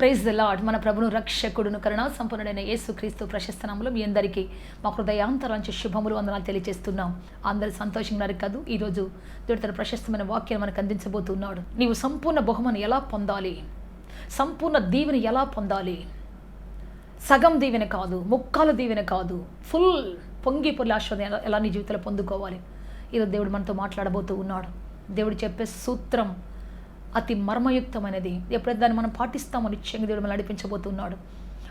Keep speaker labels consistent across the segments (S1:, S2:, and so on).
S1: Praise the lord. మన ప్రభును రక్షకుడును కరుణా సంపన్నుడైన యేసుక్రీస్తు ప్రశస్త నామములో మీ అందరికీ మా హృదయాంతరాంచి శుభములు వందనాలు తెలియజేస్తున్నాం. అందరూ సంతోషంగా ఉన్నారు కదూ. ఈరోజు దేవుడు తన ప్రశస్తమైన వాక్యాన్ని మనకు అందించబోతున్నాడు. నీవు సంపూర్ణ బహుమని ఎలా పొందాలి, సంపూర్ణ దీవెని ఎలా పొందాలి, సగం దీవెన కాదు, ముక్కాల దీవెన కాదు, ఫుల్ పొంగి పొల్లి ఆశీర్వాదం ఎలా నీ జీవితంలో పొందుకోవాలి, ఈరోజు దేవుడు మనతో మాట్లాడబోతూ ఉన్నాడు. దేవుడు చెప్పే సూత్రం అతి మర్మయుక్తమైనది. ఎప్పుడైతే దాన్ని మనం పాటిస్తామో నిశ్చయంగా దేవుడు మనం నడిపించబోతున్నాడు.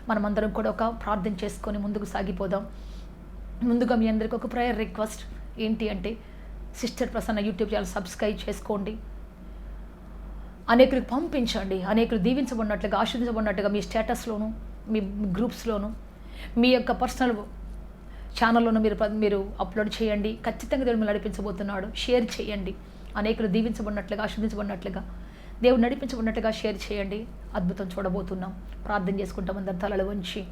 S1: మనమందరం కూడా ఒక ప్రార్థన చేసుకొని ముందుకు సాగిపోదాం. ముందుగా మీ అందరికీ ఒక ప్రేయర్ రిక్వెస్ట్ ఏంటి అంటే, sister Prasanna YouTube channel subscribe చేసుకోండి, అనేకులకు పంపించండి. అనేకులు దీవించబడినట్లుగా, ఆశీర్వదించబడినట్టుగా మీ స్టేటస్లోను, మీ గ్రూప్స్లోను, మీ యొక్క పర్సనల్ ఛానల్లోనూ మీరు అప్లోడ్ చేయండి. ఖచ్చితంగా దేవుడు మిమ్మల్ని నడిపించబోతున్నాడు. షేర్ చేయండి. అనేకులు దీవించబడినట్లుగా, ఆశీర్వదించబడినట్లుగా, దేవుడు నడిపించబడినట్టుగా షేర్ చేయండి. అద్భుతం చూడబోతున్నాం. ప్రార్థన చేసుకుంటాం అందరి తలలు వంచి.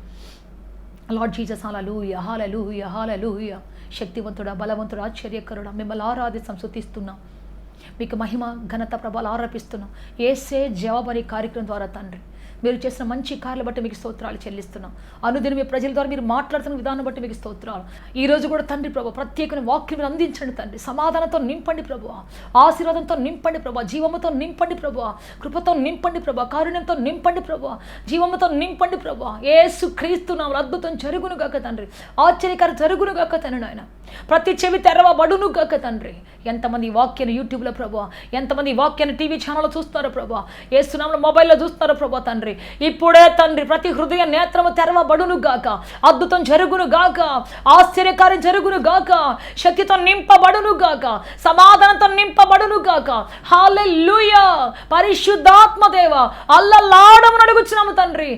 S1: లార్డ్ జీసస్, హల్లెలూయా, హల్లెలూయా, హల్లెలూయా. శక్తివంతుడా, బలవంతుడా, ఆశ్చర్యకరుడా, మిమ్మల్ని ఆరాధిస్తాం, స్తుతిస్తున్నాం. మీకు మహిమ, ఘనత, ప్రభావాలు ఆరోపిస్తున్నాం. యేసే జవాబు కార్యక్రమం ద్వారా తండ్రి మీరు చేసిన మంచి కార్యాలు బట్టి మీకు స్తోత్రాలు చెల్లిస్తున్నాం. అనుదిన మీ ప్రజల ద్వారా మీరు మాట్లాడుతున్న విధానం బట్టి మీకు స్తోత్రాలు. ఈ రోజు కూడా తండ్రి ప్రభు ప్రత్యేకమైన వాక్యం మీరు అందించండి తండ్రి. సమాధానంతో నింపండి ప్రభు, ఆశీర్వాదంతో నింపండి ప్రభు, జీవముతో నింపండి ప్రభు, కృపతో నింపండి ప్రభు, కారుణ్యంతో నింపండి ప్రభు, జీవముతో నింపండి ప్రభు. యేసు క్రీస్తు నామములో అద్భుతం జరుగును గాక తండ్రి, ఆశ్చర్యకార్యం జరుగును గాక తండ్రి. నాయన ప్రతి చెవి తెరవబడును గాక తండ్రి. ఎంతమంది వాక్యాన్ని యూట్యూబ్లో ప్రభు, ఎంతమంది వాక్యాన్ని టీవీ ఛానల్లో చూస్తున్నారో ప్రభు, యేసు నామములో మొబైల్లో చూస్తున్నారో ప్రభు తండ్రి. ఇప్పుడే తండ్రి ప్రతి హృదయ నేత్రము తెరవబడును గాక, అద్భుతం జరుగును గాక, ఆశ్చర్యకార్యం జరుగును గాక, శక్తితో నింపబడును గాక, సమాధానంతో నింపబడును గాక. హల్లెలూయా. పరిశుద్ధాత్మ దేవ అల్లలాడమని అడుగుచున్నాము తండ్రి.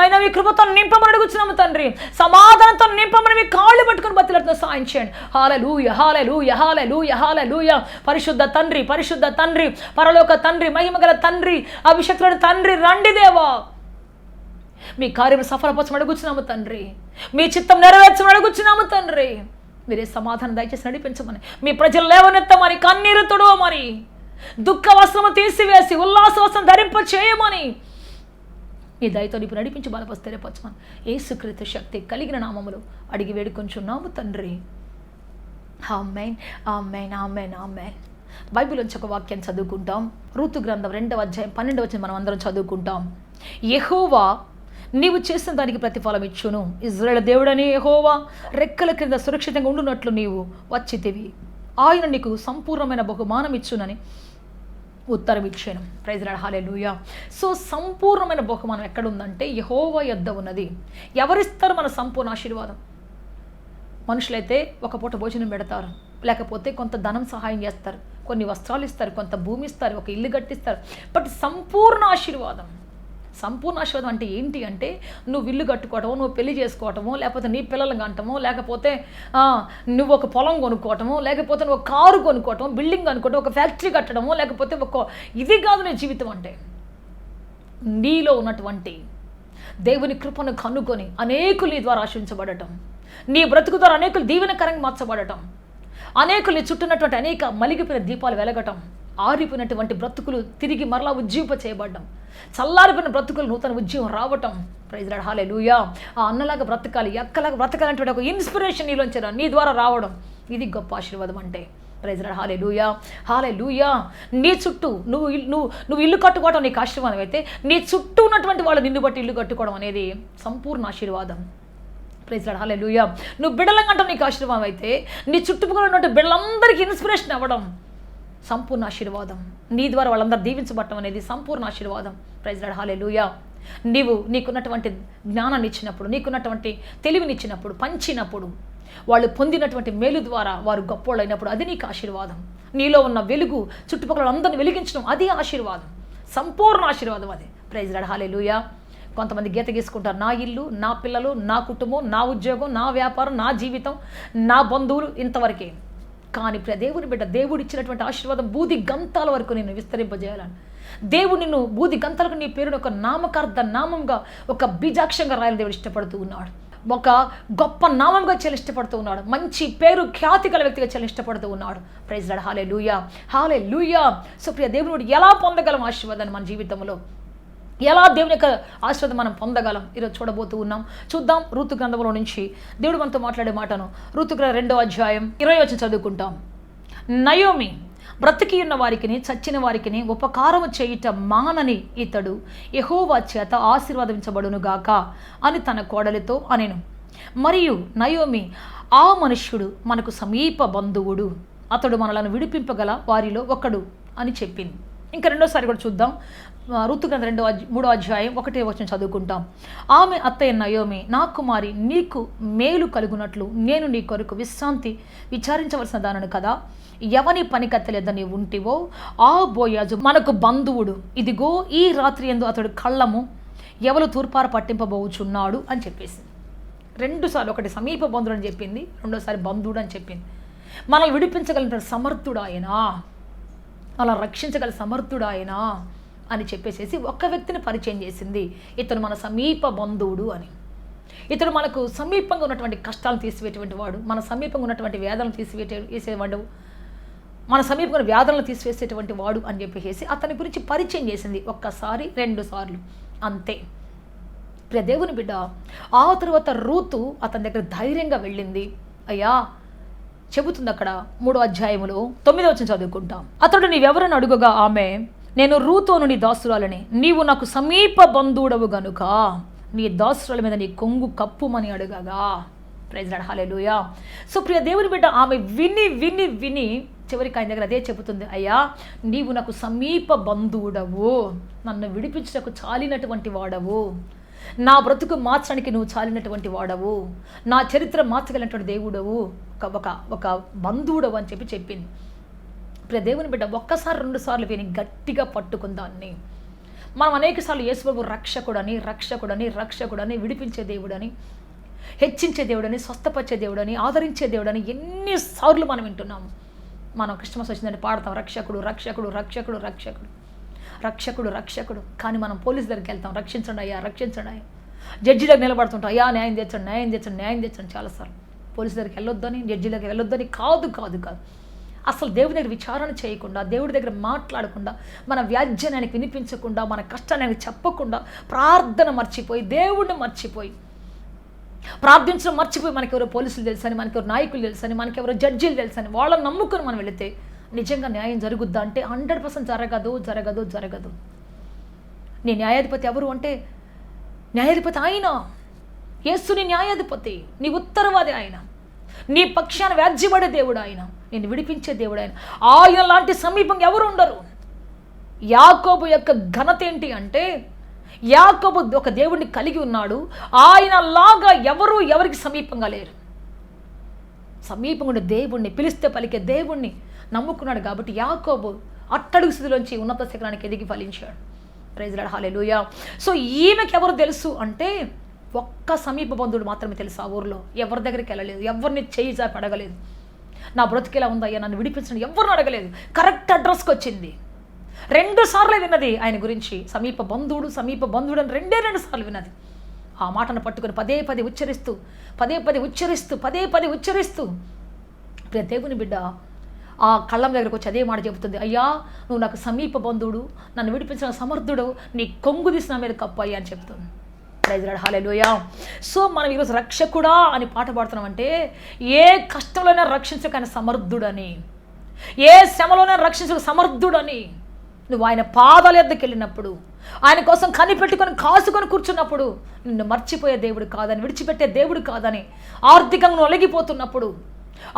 S1: అయినా మీ కృపతో నింపమని అడుగుచున్నాము తండ్రి. సమాధానంతో నింపమని మీ కాళ్ళు పట్టుకుని బతిలాడుతున్న సాయం చేయండి. హల్లెలూయా, హల్లెలూయా, హల్లెలూయా, హల్లెలూయా. పరిశుద్ధ తండ్రి, పరిశుద్ధ తండ్రి, పరలోక తండ్రి, మహిమగల తండ్రి, అభిషక్తుడైన తండ్రి, రండి దేవా. మీ కార్యం సఫలపరచమని అడుగుచున్నాము తండ్రి. మీ చిత్తం నెరవేర్చమని అడుగుచున్నాము తండ్రి. మీరే సమాధానం దయచేసి నడిపించమని, మీ ప్రజలు లేవనెత్తమని, కన్నీరు తుడవమని, దుఃఖ వస్త్రము తీసివేసి ఉల్లాస వస్త్రం ధరింప చేయమని, మీ దయతో నీపు నడిపించి బలపరిచి స్థిరపరచమని యేసుక్రీస్తు శక్తి కలిగిన నామములో అడిగి వేడుకొంచున్నాము తండ్రి. ఆమేన్, ఆమేన్, ఆమేన్, ఆమేన్. బైబిల్ నుంచి ఒక వాక్యం చదువుకుంటాం. రూతు గ్రంథం 2వ అధ్యాయం 12వ వచనం మనం అందరం చదువుకుంటాం. యెహోవా నీవు చేసిన దానికి ప్రతిఫలం ఇచ్చును. ఇశ్రాయేలు దేవుడని యెహోవా రెక్కల క్రింద సురక్షితంగా ఉండునట్లు నీవు వచ్చితివి. ఆయన నీకు సంపూర్ణమైన బహుమానం ఇచ్చునని ఉత్తరం ఇచ్చాను. ప్రైజ్ లార్డ్, హల్లెలూయా. సో సంపూర్ణమైన బహుమానం ఎక్కడుందంటే యెహోవా యొద్ద ఉన్నది. ఎవరిస్తారు మన సంపూర్ణ ఆశీర్వాదం? మనుషులైతే ఒక పూట భోజనం పెడతారు, లేకపోతే కొంత ధనం సహాయం చేస్తారు, కొన్ని వస్త్రాలు ఇస్తారు, కొంత భూమి ఇస్తారు, ఒక ఇల్లు కట్టిస్తారు. బట్ సంపూర్ణ ఆశీర్వాదం, సంపూర్ణ ఆశీర్వాదం అంటే ఏంటి అంటే, నువ్వు ఇల్లు కట్టుకోవటమో, నువ్వు పెళ్లి చేసుకోవటమో, లేకపోతే నీ పిల్లలను కంటమో, లేకపోతే నువ్వు ఒక పొలం కొనుక్కోవటమో, లేకపోతే నువ్వు ఒక కారు కొనుక్కోవటం, బిల్డింగ్ అనుకోవటం, ఒక ఫ్యాక్టరీ కట్టడమో, లేకపోతే ఒక ఇది కాదు నీ జీవితం అంటే. నీలో ఉన్నటువంటి దేవుని కృపను కనుక్కొని అనేకులు నీ ద్వారా ఆశీర్వించబడటం, నీ బ్రతుకు ద్వారా అనేకులు దీవెనకరంగా మార్చబడటం, అనేకులు చుట్టూన్నటువంటి అనేక మలిగిపోయిన దీపాలు వెలగటం, ఆరిపోయినటువంటి బ్రతుకులు తిరిగి మరలా ఉజ్జీవింప చేయబడ్డం, చల్లారిపోయిన బ్రతుకులు నూతన ఉజ్జీవం రావటం. ప్రైజ్ లార్డ్, హల్లెలూయా. ఆ అన్నలాగా బ్రతకాలి, అక్కలాగా బ్రతకాలంటే ఒక ఇన్స్పిరేషన్ నీలోంచి నీ ద్వారా రావడం, ఇది గొప్ప ఆశీర్వాదం అంటే. ప్రైజ్ లార్డ్, హల్లెలూయా, హల్లెలూయా. నీ చుట్టూ నువ్వు ఇల్లు కట్టుకోవడం నీకు ఆశీర్వాదం అయితే, నీ చుట్టూ ఉన్నటువంటి వాళ్ళు నిన్ను బట్టి ఇల్లు కట్టుకోవడం అనేది సంపూర్ణ ఆశీర్వాదం. ప్రైజ్ లార్డ్, హల్లెలూయా. నువ్వు బిడ్డలంగా అంటావు నీకు ఆశీర్వాదం అయితే, నీ చుట్టుపక్కల ఉన్నటువంటి బిడ్డలందరికీ ఇన్స్పిరేషన్ అవ్వడం సంపూర్ణ ఆశీర్వాదం. నీ ద్వారా వాళ్ళందరూ దీవించబడటం అనేది సంపూర్ణ ఆశీర్వాదం. ప్రైజ్ లార్డ్, హల్లెలూయా. నీకున్నటువంటి జ్ఞానాన్ని ఇచ్చినప్పుడు, నీకున్నటువంటి తెలివినిచ్చినప్పుడు, పంచినప్పుడు, వాళ్ళు పొందినటువంటి మేలు ద్వారా వారు గొప్పోళ్ళు అయినప్పుడు అది నీకు ఆశీర్వాదం. నీలో ఉన్న వెలుగు చుట్టుపక్కల అందరిని వెలిగించడం అది ఆశీర్వాదం, సంపూర్ణ ఆశీర్వాదం అది. ప్రైజ్ లార్డ్, హల్లెలూయా. కొంతమంది గీత గీసుకుంటారు, నా ఇల్లు, నా పిల్లలు, నా కుటుంబం, నా ఉద్యోగం, నా వ్యాపారం, నా జీవితం, నా బంధువులు, ఇంతవరకే. కానీ దేవుని బిడ్డ, దేవుడు ఇచ్చినటువంటి ఆశీర్వాదం బూది గంతాల వరకు నేను విస్తరింపజేయాలని, దేవుడు నిన్ను బూది గంతలకు నీ పేరును ఒక నామకార్థ నామంగా, ఒక బీజాక్షంగా రాయాలని దేవుడు ఇష్టపడుతూ ఉన్నాడు. ఒక గొప్ప నామంగా చెల్లిష్టపడుతూ ఉన్నాడు. మంచి పేరు ఖ్యాతి గల వ్యక్తిగా చెల్లిష్టపడుతూ ఉన్నాడు. ప్రైజ్ లార్డ్, హల్లెలూయా, హల్లెలూయా. సో ప్రియ దేవుడు ఎలా పొందగలం ఆశీర్వాదాన్ని మన జీవితంలో? ఎలా దేవుని యొక్క ఆశీర్వాదం మనం పొందగలం ఈరోజు చూడబోతూ ఉన్నాం. చూద్దాం రూతు గ్రంథంలో నుంచి దేవుడు మనతో మాట్లాడే మాటను. రూతు గ్రంథం 2వ అధ్యాయం 20 వచనం చదువుకుంటాం. నయోమి బ్రతికి ఉన్న వారికిని చచ్చిన వారికిని ఉపకారము చేయుట మానని ఇతడు యెహోవా చేత ఆశీర్వదించబడునుగాక అని తన కోడలితో అనెను. మరియు నయోమి, ఆ మనుష్యుడు మనకు సమీప బంధువుడు, అతడు మనలను విడిపింపగల వారిలో ఒకడు అని చెప్పింది. ఇంకా రెండోసారి కూడా చూద్దాం. రూతు గ్రంథం 3వ అధ్యాయం 1వ వచనం చదువుకుంటాం. ఆమె అత్తయ్య నయోమి, నా కుమారి, నీకు మేలు కలుగునట్లు నేను నీ కొరకు విశ్రాంతి విచారించవలసిన దానను కదా. ఎవని పని కత్తలేదని ఉంటివో ఆ బోయాజు మనకు బంధువుడు. ఇదిగో ఈ రాత్రి యందు అతడు కళ్ళము ఎవరు తూర్పార పట్టింపబోచున్నాడు అని చెప్పేసి 2 సార్లు, ఒకటి సమీప బంధువుడు అని చెప్పింది, రెండోసారి బంధువుడు అని చెప్పింది. మనల్ని విడిపించగలిగిన సమర్థుడు ఆయన, అలా రక్షించగల సమర్థుడు ఆయన అని చెప్పేసేసి ఒక్క వ్యక్తిని పరిచయం చేసింది. ఇతను మన సమీప బంధువుడు అని. ఇతడు మనకు సమీపంగా ఉన్నటువంటి కష్టాలను తీసివేసేటువంటి వాడు, మన సమీపంగా ఉన్నటువంటి వేదనలు తీసివేసేవాడు, మన సమీపంగా వ్యాధులను తీసివేసేటువంటి వాడు అని చెప్పేసి అతని గురించి పరిచయం చేసింది. ఒక్కసారి 2 సార్లు అంతే. ప్రియ దేవుని బిడ్డ, ఆ తరువాత రూతు అతని దగ్గర ధైర్యంగా వెళ్ళింది. అయ్యా చెబుతుంది అక్కడ 3వ అధ్యాయములో 9వ వచనం చదువుకుంటాం. అతడు నీవెవరని అడుగుగా ఆమె, నేను రూతును నీ దాసురాలని, నీవు నాకు సమీప బంధువుడవు గనుక నీ దాసురాల మీద నీ కొంగు కప్పుమని అడుగగా. ప్రైజ్ లార్డ్, హల్లెలూయా. సో ప్రియ దేవుని బిడ్డ, ఆమె విని విని విని చివరికి ఆయన దగ్గర అదే చెబుతుంది. అయ్యా నీవు నాకు సమీప బంధువుడవు, నన్ను విడిపించడానికి చాలినటువంటి వాడవు, నా బ్రతుకు మార్చడానికి నువ్వు చాలినటువంటి వాడవు, నా చరిత్ర మార్చగలిగినటువంటి దేవుడవు, ఒక బంధువుడవు అని చెప్పింది. ప్రియ దేవుని బిడ్డ, ఒక్కసారి 2 సార్లు విని గట్టిగా పట్టుకుందాన్ని. మనం అనేకసార్లు యేసుబాబు రక్షకుడని రక్షకుడని రక్షకుడని విడిపించే దేవుడని, హెచ్చించే దేవుడని, స్వస్థపరిచే దేవుడని, ఆదరించే దేవుడని ఎన్నిసార్లు మనం వింటున్నాము. మనం క్రిస్మస్ వచ్చిందని పాడతాం, రక్షకుడు రక్షకుడు రక్షకుడు రక్షకుడు రక్షకుడు రక్షకుడు. కానీ మనం పోలీసు దగ్గరికి వెళ్తాం, రక్షించండి అయ్యా రక్షించండి అయ్యా. జడ్జి దగ్గర నిలబడుతుంటాం, అయ్యా న్యాయం తెచ్చండి న్యాయం తెచ్చండి న్యాయం తెచ్చండి. చాలాసార్లు పోలీసు దగ్గరికి వెళ్ళొద్దని, జడ్జి దగ్గరికి వెళ్ళొద్దని కాదు కాదు కాదు. అసలు దేవుడి దగ్గర విచారణ చేయకుండా, దేవుడి దగ్గర మాట్లాడకుండా, మన వ్యాజ్యాన్ని ఆయనకి వినిపించకుండా, మన కష్టాన్ని ఆయనకి చెప్పకుండా, ప్రార్థన మర్చిపోయి, దేవుడిని మర్చిపోయి, ప్రార్థించడం మర్చిపోయి, మనకెవరో పోలీసులు తెలుసని, మనకెవరో నాయకులు తెలుసని, మనకెవరో జడ్జీలు తెలుసని వాళ్ళని నమ్ముకొని మనం వెళితే నిజంగా న్యాయం జరుగుద్దా అంటే 100% జరగదు జరగదు జరగదు. నీ న్యాయాధిపతి ఎవరు అంటే న్యాయాధిపతి ఆయన, యేసుని న్యాయాధిపతి, నీ ఉత్తరవాది ఆయన, నీ పక్షాన వ్యాజ్యపడే దేవుడు ఆయన, నేను విడిపించే దేవుడు ఆయన. ఆయన లాంటి సమీపం ఎవరు ఉండరు. యాకోబు యొక్క ఘనత ఏంటి అంటే, యాకోబు ఒక దేవుడిని కలిగి ఉన్నాడు, ఆయన లాగా ఎవరికి సమీపంగా లేరు. సమీపంగా ఉండే దేవుణ్ణి, పిలిస్తే పలికే దేవుణ్ణి నమ్ముకున్నాడు కాబట్టి యాకోబు అట్టడుగు స్థితిలోంచి ఉన్నత శిఖరానికి ఎదిగి ఫలించాడు. ప్రైజ్ లార్డ్, హల్లెలూయా. సో ఈమెకి ఎవరు తెలుసు అంటే ఒక్క సమీప బంధువుడు మాత్రమే తెలుసు. ఆ ఊరిలో ఎవరి దగ్గరికి వెళ్ళలేదు, ఎవరిని చేయి చాపి అడగలేదు. నా బ్రతికేలా ఉందయ్యా నన్ను విడిపించండి ఎవరిని అడగలేదు. కరెక్ట్ అడ్రస్కి వచ్చింది. 2 సార్లు విన్నది ఆయన గురించి, సమీప బంధువుడు అని 2 సార్లు విన్నది. ఆ మాటను పట్టుకొని పదే పదే ఉచ్చరిస్తూ ప్రియ దేవుని బిడ్డ ఆ కళ్ళం దగ్గరకు వచ్చి అదే మాట చెబుతుంది. అయ్యా నువ్వు నాకు సమీప బంధువుడు, నన్ను విడిపించిన సమర్థుడు, నీ కొంగు తీసిన మీద కప్పు అయ్యా అని చెప్తుంది. ప్రైజ్ లార్డ్, హల్లెలూయా. సో మనం ఈరోజు రక్షకుడా అని పాట పాడుతున్నామంటే ఏ కష్టంలోనే రక్షించక సమర్థుడని, ఏ శ్రమలోనే రక్షించక సమర్థుడని. నువ్వు ఆయన పాదాల యొద్దకు వెళ్ళినప్పుడు, ఆయన కోసం కనిపెట్టుకొని కాసుకొని కూర్చున్నప్పుడు, నిన్ను మర్చిపోయే దేవుడు కాదని, విడిచిపెట్టే దేవుడు కాదని, ఆర్థికంగా నలిగిపోతున్నప్పుడు,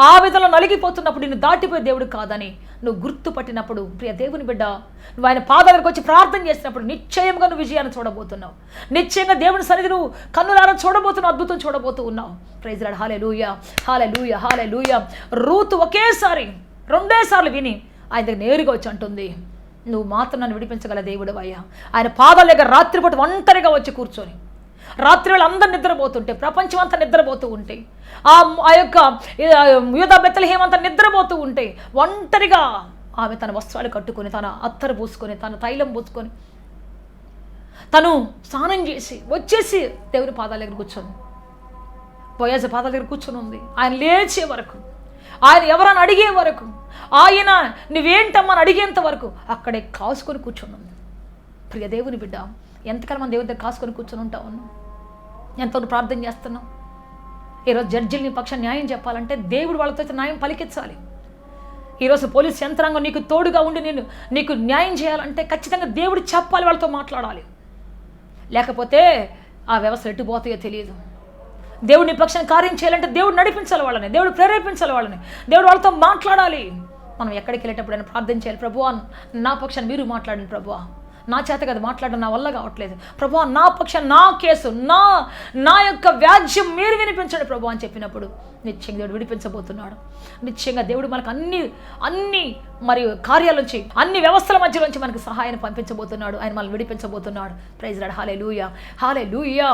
S1: ఆ విధంలో నలిగిపోతున్నప్పుడు, నిన్ను దాటిపోయే దేవుడు కాదని నువ్వు గుర్తుపట్టినప్పుడు, ప్రియ దేవుని బిడ్డ, నువ్వు ఆయన పాదాలకు వచ్చి ప్రార్థన చేసినప్పుడు నిశ్చయంగా నువ్వు విజయాన్ని చూడబోతున్నావు. నిశ్చయంగా దేవుని సన్నిధి నువ్వు కన్నులారా చూడబోతున్నావు, అద్భుతం చూడబోతూ ఉన్నావు. ప్రైజ్ లార్డ్, హల్లెలూయా హల్లెలూయా హల్లెలూయా. రూతు ఒకేసారి 2 సార్లు విని ఆయన దగ్గర నేరుగా వచ్చి అంటుంది, నువ్వు మాత్రం నన్ను విడిపించగల దేవుడు అయ్యా. ఆయన పాదాల దగ్గర రాత్రిపూట ఒంటరిగా వచ్చి కూర్చొని, రాత్రి వేళ అందరు నిద్రపోతుంటే, ప్రపంచం అంతా నిద్రపోతూ ఉంటే, ఆ యొక్క యూదా బెత్లెహేము అంతా నిద్రపోతూ ఉంటే, ఒంటరిగా ఆమె తన వస్త్రాలు కట్టుకొని, తన అత్తరు పూసుకొని, తన తైలం పూసుకొని, తను స్నానం చేసి వచ్చేసి దేవుని పాదాల దగ్గర కూర్చొని, బోయాజు పాదాల దగ్గర కూర్చొని ఉంది. ఆయన లేచే వరకు, ఆయన ఎవరని అడిగే వరకు, ఆయన నువ్వేంటమ్మని అడిగేంత వరకు అక్కడే కాసుకొని కూర్చొని ఉంది. ప్రియ దేవుని బిడ్డ, ఎంతకాలం మన దేవుడి దగ్గర కాసుకొని కూర్చొని ఉంటా ఉన్నాం? ఎంతవరకు ప్రార్థన చేస్తున్నాం? ఈరోజు జడ్జిలు నీ పక్షం న్యాయం చెప్పాలంటే దేవుడు వాళ్ళతో న్యాయం పలికించాలి. ఈరోజు పోలీస్ యంత్రాంగం నీకు తోడుగా ఉండి నీకు న్యాయం చేయాలంటే ఖచ్చితంగా దేవుడు చెప్పాలి, వాళ్ళతో మాట్లాడాలి. లేకపోతే ఆ వ్యవస్థ ఎట్టుపోతాయో తెలియదు. దేవుడు నీ పక్షాన్ని కార్యం చేయాలంటే దేవుడు నడిపించాలి వాళ్ళని, దేవుడు ప్రేరేపించాలి వాళ్ళని, దేవుడు వాళ్ళతో మాట్లాడాలి. మనం ఎక్కడికి వెళ్ళేటప్పుడు ఆయన ప్రార్థన చేయాలి. ప్రభువా నా పక్షాన్ని మీరు మాట్లాడండి, ప్రభువా నా చేత కదా మాట్లాడడం నా వల్ల కావట్లేదు, ప్రభువా నా పక్షం, నా కేసు, నా యొక్క వ్యాజ్యం మీరు వినిపించండి ప్రభు అని చెప్పినప్పుడు నిశ్చయంగా దేవుడు విడిపించబోతున్నాడు. నిశ్చయంగా దేవుడు మనకు అన్ని మరియు కార్యాల నుంచి, అన్ని వ్యవస్థల మధ్యలోంచి మనకు సహాయాన్ని పంపించబోతున్నాడు. ఆయన మనల్ని విడిపించబోతున్నాడు. Praise Lord. Hallelujah, hallelujah.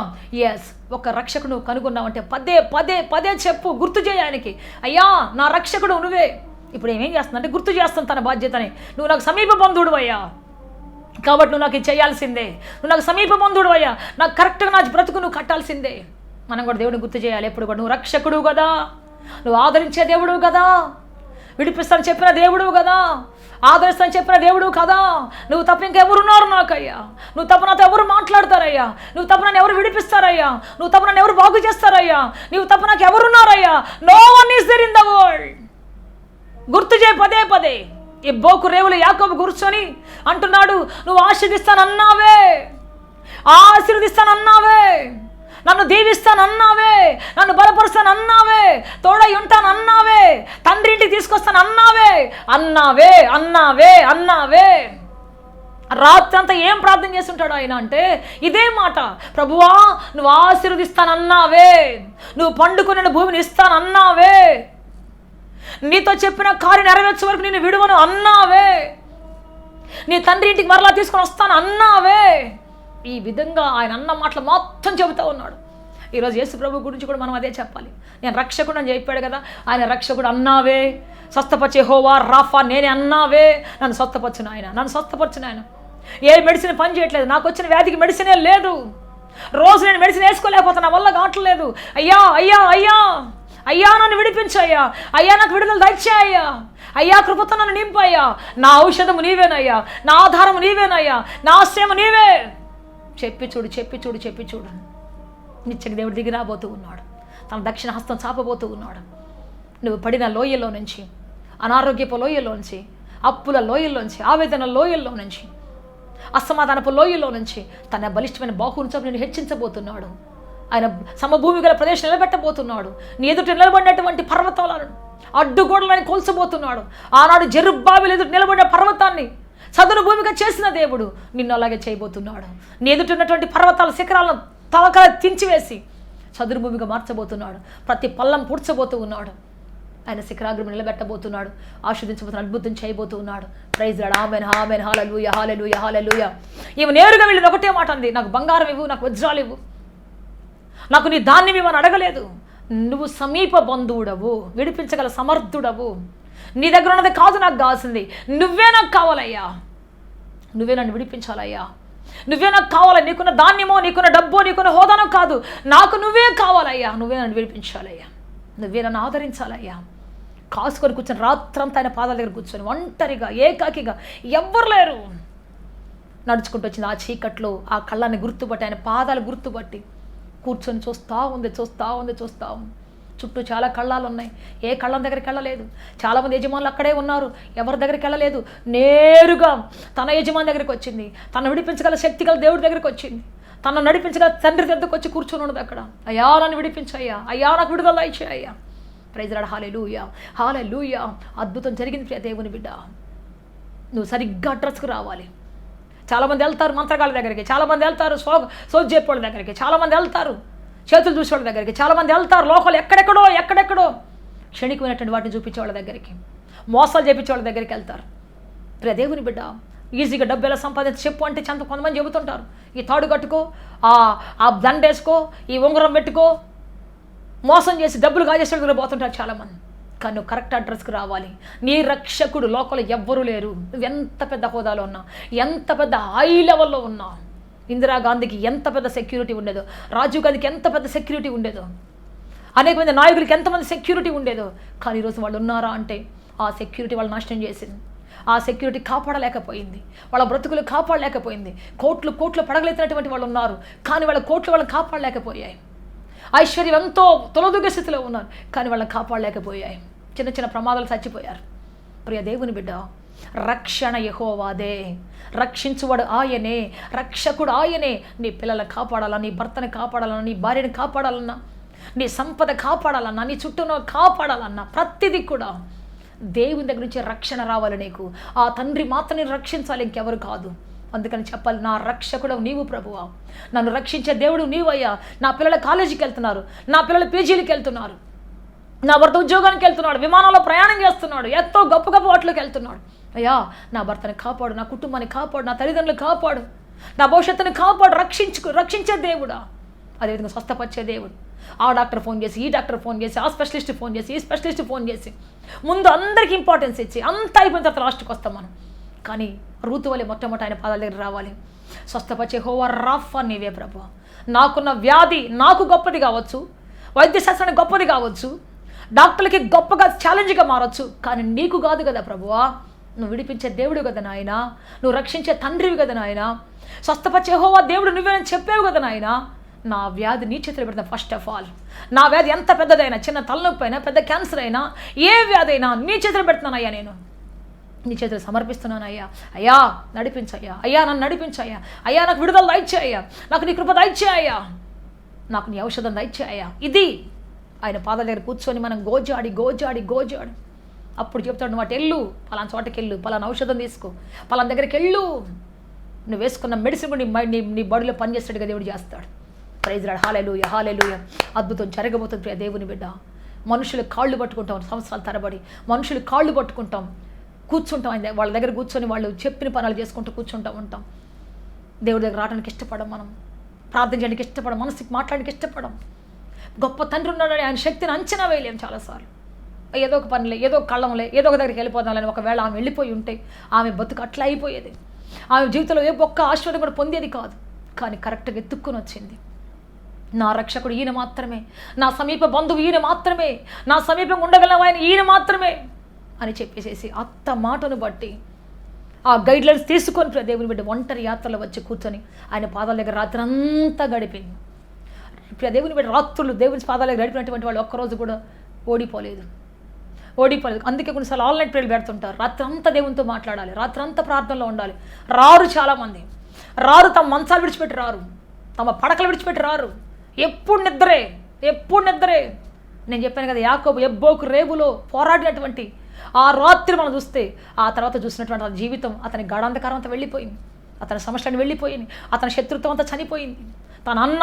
S1: Yes, ఒక రక్షకుడు కనుగొన్నావంటే పదే పదే పదే చెప్పు, గుర్తు చేయడానికి, అయ్యా నా రక్షకుడు నువ్వే. ఇప్పుడు ఏమేం చేస్తుందంటే గుర్తు చేస్తాను తన బాధ్యతని. నువ్వు నాకు సమీప బంధువుడు అయ్యా, కాబట్టి నువ్వు నాకు ఇది చేయాల్సిందే. నువ్వు నాకు సమీప బంధువుడు అయ్యా, నాకు కరెక్ట్గా నా బ్రతుకు నువ్వు కట్టాల్సిందే. మనం కూడా దేవుడిని గుర్తు చేయాలి ఎప్పుడు కూడా. నువ్వు రక్షకుడు కదా, నువ్వు ఆదరించే దేవుడు కదా, విడిపిస్తాను చెప్పిన దేవుడు కదా, ఆదరిస్తాను చెప్పిన దేవుడు కదా. నువ్వు తప్ప ఇంకెవరున్నారు నాకయ్యా? నువ్వు తప్ప నాతో ఎవరు మాట్లాడతారయ్యా? నువ్వు తప్ప నన్ను ఎవరు విడిపిస్తారయ్యా? నువ్వు తప్ప నన్ను ఎవరు బాగు చేస్తారయ్యా? నువ్వు తప్ప నాకు ఎవరున్నారయ్యా? No one is there in the world. గుర్తు చేయి పదే పదే. ఈ బోకు రేవులు యాకోబు కూర్చొని అంటున్నాడు, నువ్వు ఆశీర్దిస్తానన్నావే, ఆశీర్దిస్తానన్నావే, నన్ను దీవిస్తానన్నావే, నన్ను బలపరుస్తానన్నావే, తోడై ఉంటానన్నావే, తండ్రి ఇంటికి తీసుకొస్తానన్నావే, అన్నావే అన్నావే అన్నావే. రాత్రి అంతా ఏం ప్రార్థన చేస్తుంటాడు ఆయన అంటే ఇదే మాట, ప్రభువా నువ్వు ఆశీర్వదిస్తానన్నావే, నువ్వు పండుకునే భూమిని ఇస్తానన్నావే, నీతో చెప్పిన కార్యం నెరవేర్చే వరకు నేను విడువను అన్నావే, నీ తండ్రి ఇంటికి మరలా తీసుకొని వస్తాను అన్నావే. ఈ విధంగా ఆయన అన్న మాటలు మొత్తం చెబుతూ ఉన్నాడు. ఈరోజు యేసు ప్రభు గురించి కూడా మనం అదే చెప్పాలి. నేను రక్షకుడు అని చెప్పాడు కదా, ఆయన రక్షకుడు అన్నావే, స్వస్థపరిచే యెహోవా రాఫా నేనే అన్నావే, నన్ను స్వస్థపరచు నాయన, నన్ను స్వస్థపరచు నాయన. ఏ మెడిసిన్ పని చేయట్లేదు, నాకు వచ్చిన వ్యాధికి మెడిసినే లేదు, రోజు నేను మెడిసిన్ వేసుకోలేకపోతున్నా, నా వల్ల కావట్లేదు. అయ్యా అయ్యా అయ్యా అయ్యా నన్ను విడిపించయ్యా, అయ్యా నాకు విడుదల దయచేయ్యా, అయ్యా కృపతో నన్ను నింపయ్యా, నా ఔషధము నీవేనయ్యా, నా ఆధారము నీవేనయ్యా, నా ఆశ్రయము నీవే. చెప్పి చూడు చెప్పి చూడు చెప్పి చూడు. నిత్యకి దేవుడు దిగి రాబోతూ ఉన్నాడు, తన దక్షిణ హస్తం చాపబోతూ ఉన్నాడు. నువ్వు పడిన లోయల్లో నుంచి, అనారోగ్యపు లోయల్లో నుంచి, అప్పుల లోయల్లోంచి, ఆవేదన లోయల్లో నుంచి, అసమాధానపు లోయల్లో నుంచి తన బలిష్టమైన బాహువును నేను హెచ్చించబోతున్నాడు. ఆయన సమభూమి గల ప్రదేశం నిలబెట్టబోతున్నాడు. నీ ఎదుట నిలబడినటువంటి పర్వతాలను, అడ్డుగోడలని కోల్చబోతున్నాడు. ఆనాడు జెరుబ్బాబెలు ఎదుట నిలబడిన పర్వతాన్ని చదును భూమిగా చేసిన దేవుడు నిన్ను అలాగే చేయబోతున్నాడు. నీ ఎదుట ఉన్నటువంటి పర్వతాల శిఖరాలను తలకల తించివేసి చదును భూమిగా మార్చబోతున్నాడు. ప్రతి పల్లం పూడ్చబోతూ ఉన్నాడు. ఆయన శిఖరాగ్రం నిలబెట్టబోతున్నాడు, ఆశీర్వదించబోతున్నాడు, అద్భుతం చేయబోతూ ఉన్నాడు. Praise Lord. Amen amen. Hallelujah hallelujah hallelujah. ఈమె నేరుగా వెళ్ళింది ఒకటే మాట అంది, నాకు బంగారం ఇవ్వు, నాకు వజ్రాలు ఇవ్వు, నాకు నీ ధాన్యం ఇవ్వని అడగలేదు. నువ్వు సమీప బంధువుడవు, విడిపించగల సమర్థుడవు. నీ దగ్గర ఉన్నది కాదు నాకు కావాల్సింది, నువ్వే నాకు కావాలయ్యా, నువ్వే నన్ను విడిపించాలయ్యా, నువ్వే నాకు కావాలి. నీకున్న ధాన్యమో, నీకున్న డబ్బో, నీకున్న హోదానో కాదు, నాకు నువ్వే కావాలయ్యా, నువ్వే నన్ను విడిపించాలయ్యా, నువ్వే నన్ను ఆదరించాలయ్యా. కాసుకొని కూర్చొని రాత్రంతా ఆయన పాదాల దగ్గర కూర్చొని ఒంటరిగా ఏకాకిగా ఎవ్వరు లేరు నడుచుకుంటూ వచ్చింది. ఆ చీకట్లో ఆ కళ్ళని గుర్తుపట్టి, ఆయన పాదాలు గుర్తుపట్టి కూర్చొని చూస్తూ ఉంది. చుట్టూ చాలా కళ్ళాలు ఉన్నాయి, ఏ కళ్ళం దగ్గరికి వెళ్ళలేదు. చాలామంది యజమానులు అక్కడే ఉన్నారు, ఎవరి దగ్గరికి వెళ్ళలేదు. నేరుగా తన యజమాని దగ్గరికి వచ్చింది, తను విడిపించగల శక్తి గల దేవుడి దగ్గరికి వచ్చింది, తను నడిపించగల తండ్రి దగ్గరకు వచ్చి కూర్చొని ఉన్నది అక్కడ. అయ్యా నన్ను విడిపించయ్యా, అయ్యా నాకు విడుదల ఇచ్చేయ్యా. Praise Lord. హల్లెలూయా హల్లెలూయా. అద్భుతం జరిగింది ప్రియ దేవుని బిడ్డ. నువ్వు సరిగ్గా అడ్రస్కు రావాలి. చాలామంది వెళ్తారు మంత్రగాళ్ళ దగ్గరికి, చాలామంది వెళ్తారు సోజ్ చెప్పేవాళ్ళ దగ్గరికి, చాలామంది వెళ్తారు చేతులు చూసేవాళ్ళ దగ్గరికి, చాలామంది వెళ్తారు లోకలు ఎక్కడెక్కడో క్షణికమైనటువంటి వాటిని చూపించేవాళ్ళ దగ్గరికి, మోసాలు చేపించేవాళ్ళ దగ్గరికి వెళ్తారు. ప్రియ దేవుని బిడ్డ, ఈజీగా డబ్బు ఎలా సంపాదించి చెప్పు అంటే కొంతమంది చెబుతుంటారు. ఈ తాడు కట్టుకో, ఆ దండేసుకో, ఈ ఉంగరం పెట్టుకో, మోసం చేసి డబ్బులు కాజేసే దగ్గర పోతుంటారు చాలామంది. కానీ నువ్వు కరెక్ట్ అడ్రస్కి రావాలి. నీ రక్షకుడు లోకంలో ఎవ్వరూ లేరు. నువ్వు ఎంత పెద్ద హోదాలో ఉన్నావు, ఎంత పెద్ద హై లెవెల్లో ఉన్నావు. ఇందిరాగాంధీకి ఎంత పెద్ద సెక్యూరిటీ ఉండేదో, రాజీవ్ గాంధీకి ఎంత పెద్ద సెక్యూరిటీ ఉండేదో, అనేక మంది నాయకులకి ఎంతమంది సెక్యూరిటీ ఉండేదో. కానీ ఈరోజు వాళ్ళు ఉన్నారా అంటే ఆ సెక్యూరిటీ వాళ్ళు నాశనం చేసింది. ఆ సెక్యూరిటీ కాపాడలేకపోయింది, వాళ్ళ బ్రతుకులు కాపాడలేకపోయింది. కోట్లు కోట్లు పడగలెత్తినటువంటి వాళ్ళు ఉన్నారు, కానీ వాళ్ళ కోట్లు వాళ్ళని కాపాడలేకపోయాయి. ఐశ్వర్యం ఎంతో తొలదూగే స్థితిలో ఉన్నారు, కానీ వాళ్ళని కాపాడలేకపోయాయి. చిన్న చిన్న ప్రమాదాలు చచ్చిపోయారు. ప్రియ దేవుని బిడ్డ, రక్షణ యెహోవాదే, రక్షించువాడు ఆయనే, రక్షకుడు ఆయనే. నీ పిల్లలను కాపాడాలన్నా, నీ భర్తని కాపాడాలన్నా, నీ భార్యని కాపాడాలన్నా, నీ సంపద కాపాడాలన్నా, నీ చుట్టూ కాపాడాలన్నా, ప్రతిదీ కూడా దేవుని దగ్గర నుంచి రక్షణ రావాలి నీకు. ఆ తండ్రి మాత్రం నేను రక్షించాలి, ఇంకెవరు కాదు. అందుకని చెప్పాలి, నా రక్షకుడు నీవు ప్రభువా, నన్ను రక్షించే దేవుడు నీవయ్యా. నా పిల్లలు కాలేజీకి వెళ్తున్నారు, నా పిల్లలు పీజీలకు వెళ్తున్నారు, నా భర్త ఉద్యోగానికి వెళ్తున్నాడు, విమానంలో ప్రయాణం చేస్తున్నాడు, ఎంతో గొప్ప గొప్ప వాటిలోకి వెళ్తున్నాడు. అయ్యా నా భర్తని కాపాడు, నా కుటుంబాన్ని కాపాడు, నా తల్లిదండ్రులు కాపాడు, నా భవిష్యత్తుని కాపాడు, రక్షించే దేవుడా. అదేవిధంగా స్వస్థపరిచే దేవుడు. ఆ డాక్టర్ ఫోన్ చేసి, ఈ డాక్టర్ ఫోన్ చేసి, ఆ స్పెషలిస్ట్ ఫోన్ చేసి, ఈ స్పెషలిస్ట్ ఫోన్ చేసి, ముందు అందరికీ ఇంపార్టెన్స్ ఇచ్చి అంతా అయిపోయిన తర్వాత లాస్ట్కి వస్తాం మనం. కానీ రూతు వలె మొట్టమొదటి ఆయన పాదాల దగ్గర రావాలి. స్వస్థపరిచే యెహోవా రాఫా నీవే ప్రభు. నాకున్న వ్యాధి నాకు గొప్పది కావచ్చు, వైద్యశాస్త్రానికి గొప్పది కావచ్చు, డాక్టర్లకి గొప్పగా ఛాలెంజ్గా మారచ్చు, కానీ నీకు కాదు కదా ప్రభువా. నువ్వు విడిపించే దేవుడు కదా నాయన, నువ్వు రక్షించే తండ్రివి కదా నాయన, స్వస్థపరిచే యెహోవా దేవుడు నువ్వేనని చెప్పావు కదా నాయన. నా వ్యాధి నీ చేతిలో పెడతాను. ఫస్ట్ ఆఫ్ ఆల్ నా వ్యాధి ఎంత పెద్దదైనా, చిన్న తలనొప్పి అయినా, పెద్ద క్యాన్సర్ అయినా, ఏ వ్యాధి అయినా నీ చేతిలో పెడుతున్నానయ్యా, నేను నీ చేతులు సమర్పిస్తున్నాను అయ్యా. అయ్యా నడిపించయ్యా, అయ్యా నన్ను నడిపించయ్యా, అయ్యా నాకు విడుదల దయచేయ్యా, నాకు నీ కృప దయచేయ్యా, నాకు నీ ఔషధం దయచేయ్యా. ఇది ఆయన పాదాల దగ్గర కూర్చొని మనం గోజాడి అప్పుడు చెప్తాడు, నువ్వు అటు వెళ్ళు, పలానా చోటకి వెళ్ళు, పలానా ఔషధం తీసుకో, పలానా దగ్గరికి వెళ్ళు. నువ్వు వేసుకున్న మెడిసిన్ కూడా నీ బాడీలో పనిచేస్తాడుగా దేవుడు చేస్తాడు. ప్రైజ్ లార్డ్, హల్లెలూయా, హల్లెలూయా. అద్భుతం జరగబోతుంది ప్రియ దేవుని బిడ్డ. మనుషులు కాళ్ళు పట్టుకుంటాం, సంవత్సరాల తరబడి మనుషులు కాళ్ళు పట్టుకుంటాం, కూర్చుంటాం, వాళ్ళ దగ్గర కూర్చొని వాళ్ళు చెప్పిన పనులు చేసుకుంటూ ఉంటాం. దేవుడి దగ్గర రావడానికి ఇష్టపడం, మనం ప్రార్థన చేయడానికి ఇష్టపడం, మనసుకి మాట్లాడడానికి ఇష్టపడం. గొప్ప తండ్రి ఉన్నాడని ఆయన శక్తిని అంచనా వేయలేం చాలాసార్లు. ఏదో ఒక పనిలే, ఏదో ఒక కళ్ళంలే, ఏదో ఒక దగ్గరికి వెళ్ళిపోదామని ఒకవేళ ఆమె వెళ్ళిపోయి ఉంటే ఆమె బతుకు అట్లా అయిపోయేది. ఆమె జీవితంలో ఏ ఒక్క ఆశీర్వాదం కూడా పొందేది కాదు. కానీ కరెక్ట్గా ఎత్తుక్కుని వచ్చింది. నా రక్షకుడు ఈయన మాత్రమే, నా సమీప బంధువు ఈయన మాత్రమే, నా సమీపంగా ఉండగల ఆయన ఈయన మాత్రమే అని చెప్పేసేసి అత్త మాటను బట్టి ఆ గైడ్లైన్స్ తీసుకొని దేవుని బిడ్డ ఒంటరి యాత్రలో వచ్చి కూర్చొని ఆయన పాదాల దగ్గర రాత్రి అంతా గడిపింది. దేవుని బిడ్డ రాత్రులు దేవుని పాదాల దగ్గర గడిపినటువంటి వాళ్ళు ఒక్కరోజు కూడా ఓడిపోలేదు. అందుకే కొన్నిసార్లు ఆన్లైన్ ప్రేయర్లు పెడుతుంటారు. రాత్రి అంతా దేవునితో మాట్లాడాలి, రాత్రి అంతా ప్రార్థనలో ఉండాలి. రారు, చాలామంది రారు, తమ మంచాలు విడిచిపెట్టి రారు, తమ పడకలు విడిచిపెట్టి రారు. ఎప్పుడు నిద్రే. నేను చెప్పాను కదా, యాకోబు ఎబ్బోకు రేవులో పోరాడినటువంటి ఆ రాత్రి మనం చూస్తే ఆ తర్వాత చూసినటువంటి ఆ జీవితం అతని గాఢాంధకారం అంతా వెళ్ళిపోయింది, అతని సమస్యలను వెళ్ళిపోయింది, అతని శత్రుత్వం అంతా చనిపోయింది, తన అన్న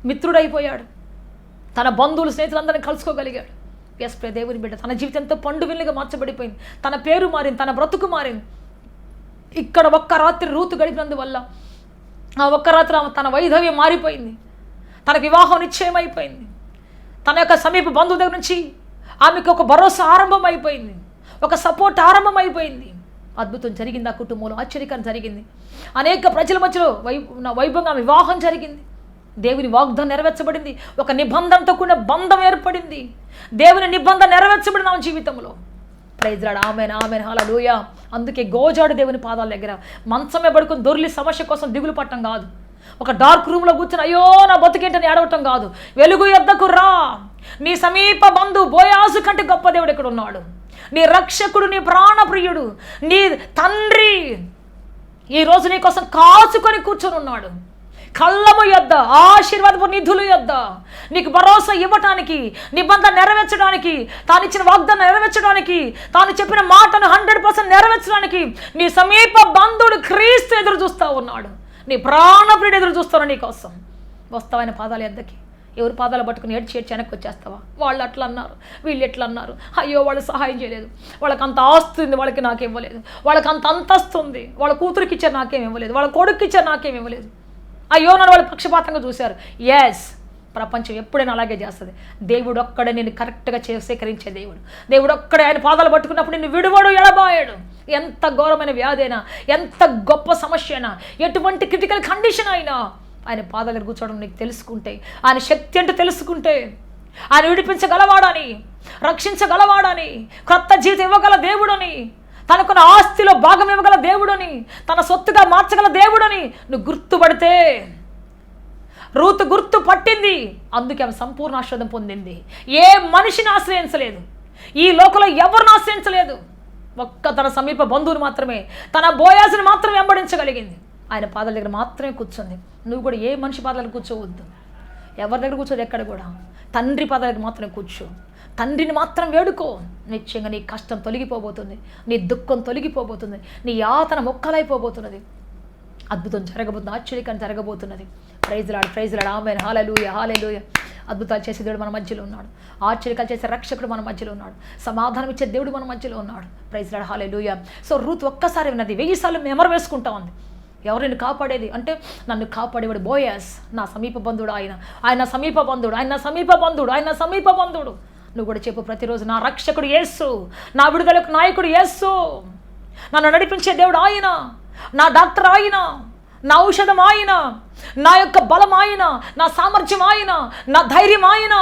S1: మిత్రుడైపోయాడు, తన బంధువులు స్నేహితులందరినీ కలుసుకోగలిగాడు. ఎస్ ప్రియ దేవుని బిడ్డ, తన జీవితంతో పండు విల్లుగా మార్చబడిపోయింది, తన పేరు మారింది, తన బ్రతుకు మారింది. ఇక్కడ ఒక్క రాత్రి రూతు గడిపినందువల్ల ఆ ఒక్క రాత్రి తన వైధవ్యం మారిపోయింది, తన వివాహం నిశ్చయమైపోయింది, తన యొక్క సమీప బంధువు దగ్గర నుంచి ఆమెకు ఒక భరోసా ఆరంభం అయిపోయింది, ఒక సపోర్ట్ ఆరంభం అయిపోయింది. అద్భుతం జరిగింది ఆ కుటుంబంలో, ఆశ్చర్యకరం జరిగింది. అనేక ప్రజల మధ్యలో వైభవంగా వివాహం జరిగింది, దేవుని వాగ్దానం నెరవేర్చబడింది, ఒక నిబంధనతో కూడిన బంధం ఏర్పడింది, దేవుని నిబంధన నెరవేర్చబడిన ఆమె జీవితంలో. ప్రైజ్ లార్డ్, ఆమేన్, ఆమేన్, హల్లెలూయా. అందుకే గోజాడు దేవుని పాదాల దగ్గర మంచమే పడుకుని దొర్లి సమస్య కోసం దిగులు పట్టడం కాదు, ఒక డార్క్ రూమ్లో కూర్చొని అయ్యో నా బతుకేంటని ఏడవటం కాదు. వెలుగు యొద్దకు రా, నీ సమీప బంధువు బోయాజు కంటే గొప్ప దేవుడు ఇక్కడ ఉన్నాడు. నీ రక్షకుడు, నీ ప్రాణప్రియుడు, నీ తండ్రి ఈరోజు నీ కోసం కాచుకొని కూర్చొని ఉన్నాడు. కళ్ళము యొద్ద, ఆశీర్వాదపు నిధులు యొద్ద నీకు భరోసా ఇవ్వటానికి, నిబంధన నెరవేర్చడానికి, తాను ఇచ్చిన వాగ్దానం నెరవేర్చడానికి, తాను చెప్పిన మాటను 100% నెరవేర్చడానికి నీ సమీప బంధువుడు క్రీస్తు ఎదురు చూస్తూ ఉన్నాడు. నీ ప్రాణప్రియుడు ఎదురు చూస్తాను నీ కోసం. వస్తావైన పాదాల యొద్దకి. ఎవరు పాదాలు పట్టుకుని ఏడ్చి వెనక్కి వచ్చేస్తావా? వాళ్ళు అట్లా అన్నారు, వీళ్ళు ఎట్లా అన్నారు, అయ్యో వాళ్ళు సహాయం చేయలేదు, వాళ్ళకి అంత ఆస్తి ఉంది వాళ్ళకి నాకేం ఇవ్వలేదు, వాళ్ళకి అంత అంతస్తు ఉంది వాళ్ళ కూతురికి ఇచ్చారు నాకేం ఇవ్వలేదు, వాళ్ళ కొడుకు ఇచ్చారు నాకేం ఇవ్వలేదు, అయ్యో నన్ను వాళ్ళు పక్షపాతంగా చూశారు. ఎస్, ప్రపంచం ఎప్పుడైనా అలాగే చేస్తుంది. దేవుడు ఒక్కడే నేను కరెక్ట్గా సేకరించే దేవుడు. దేవుడు ఒక్కడే ఆయన పాదాలు పట్టుకున్నప్పుడు నిన్ను విడువడు, ఎడబాయడు. ఎంత ఘోరమైన వ్యాధి అయినా, ఎంత గొప్ప సమస్య అయినా, ఎటువంటి క్రిటికల్ కండిషన్ అయినా ఆయన పాదాల దగ్గర కూర్చోవడం నీకు తెలుసుకుంటే, ఆయన శక్తి అంటే తెలుసుకుంటే, ఆయన విడిపించగలవాడని, రక్షించగలవాడని, కొత్త జీవితం ఇవ్వగల దేవుడని, తనకున్న ఆస్తిలో భాగం ఇవ్వగల దేవుడని, తన సొత్తుగా మార్చగల దేవుడని నువ్వు గుర్తుపడితే, రూతు గుర్తు పట్టింది, అందుకే ఆమె సంపూర్ణ ఆశీర్వాదం పొందింది. ఏ మనిషిని ఆశ్రయించలేదు, ఈ లోకంలో ఎవరిని ఆశ్రయించలేదు. ఒక్క తన సమీప బంధువుని మాత్రమే, తన బోయాజుని మాత్రమే వెంబడించగలిగింది. ఆయన పాదాల దగ్గర మాత్రమే కూర్చుంది. నువ్వు కూడా ఏ మనిషి పాదాల కూర్చోవద్దు, ఎవరి దగ్గర కూర్చోదు, ఎక్కడ కూడా తండ్రి పాదాల దగ్గర మాత్రమే కూర్చో. తండ్రిని మాత్రం వేడుకో. నిశ్చయంగా నీ కష్టం తొలగిపోబోతుంది, నీ దుఃఖం తొలగిపోబోతుంది, నీ యాతన మొక్కలైపోబోతున్నది. అద్భుతం జరగబోతుంది, ఆశ్చర్యకరం జరగబోతున్నది. ప్రైజ్ లాడ్ ఆమేన్. హల్లెలూయా హల్లెలూయా. అద్భుతాలు చేసే దేవుడు మన మధ్యలో ఉన్నాడు, ఆశ్చర్యకాలు చేసే రక్షకుడు మన మధ్యలో ఉన్నాడు, సమాధానం ఇచ్చే దేవుడు మన మధ్యలో ఉన్నాడు. ప్రైజ్ లాడ్ హల్లెలూయా. సో రూత్ ఒక్కసారి విన్నది, 1000 సార్లు మెమరు వేసుకుంటా ఉంది. ఎవరు నిన్ను కాపాడేది అంటే, నన్ను కాపాడేవాడు బోయాస్, నా సమీప బంధుడు, ఆయన సమీప బంధుడు, ఆయన సమీప బంధుడు, ఆయన సమీప బంధుడు. నువ్వు కూడా చెప్పు ప్రతిరోజు, నా రక్షకుడు యేసు, నా విడుదలకు నాయకుడు యేసు, నన్ను నడిపించే దేవుడు ఆయన, నా డాక్టర్ ఆయన, నా ఔషధం ఆయన, నా యొక్క బలం ఆయన, నా సామర్థ్యం ఆయన, నా ధైర్యం ఆయన.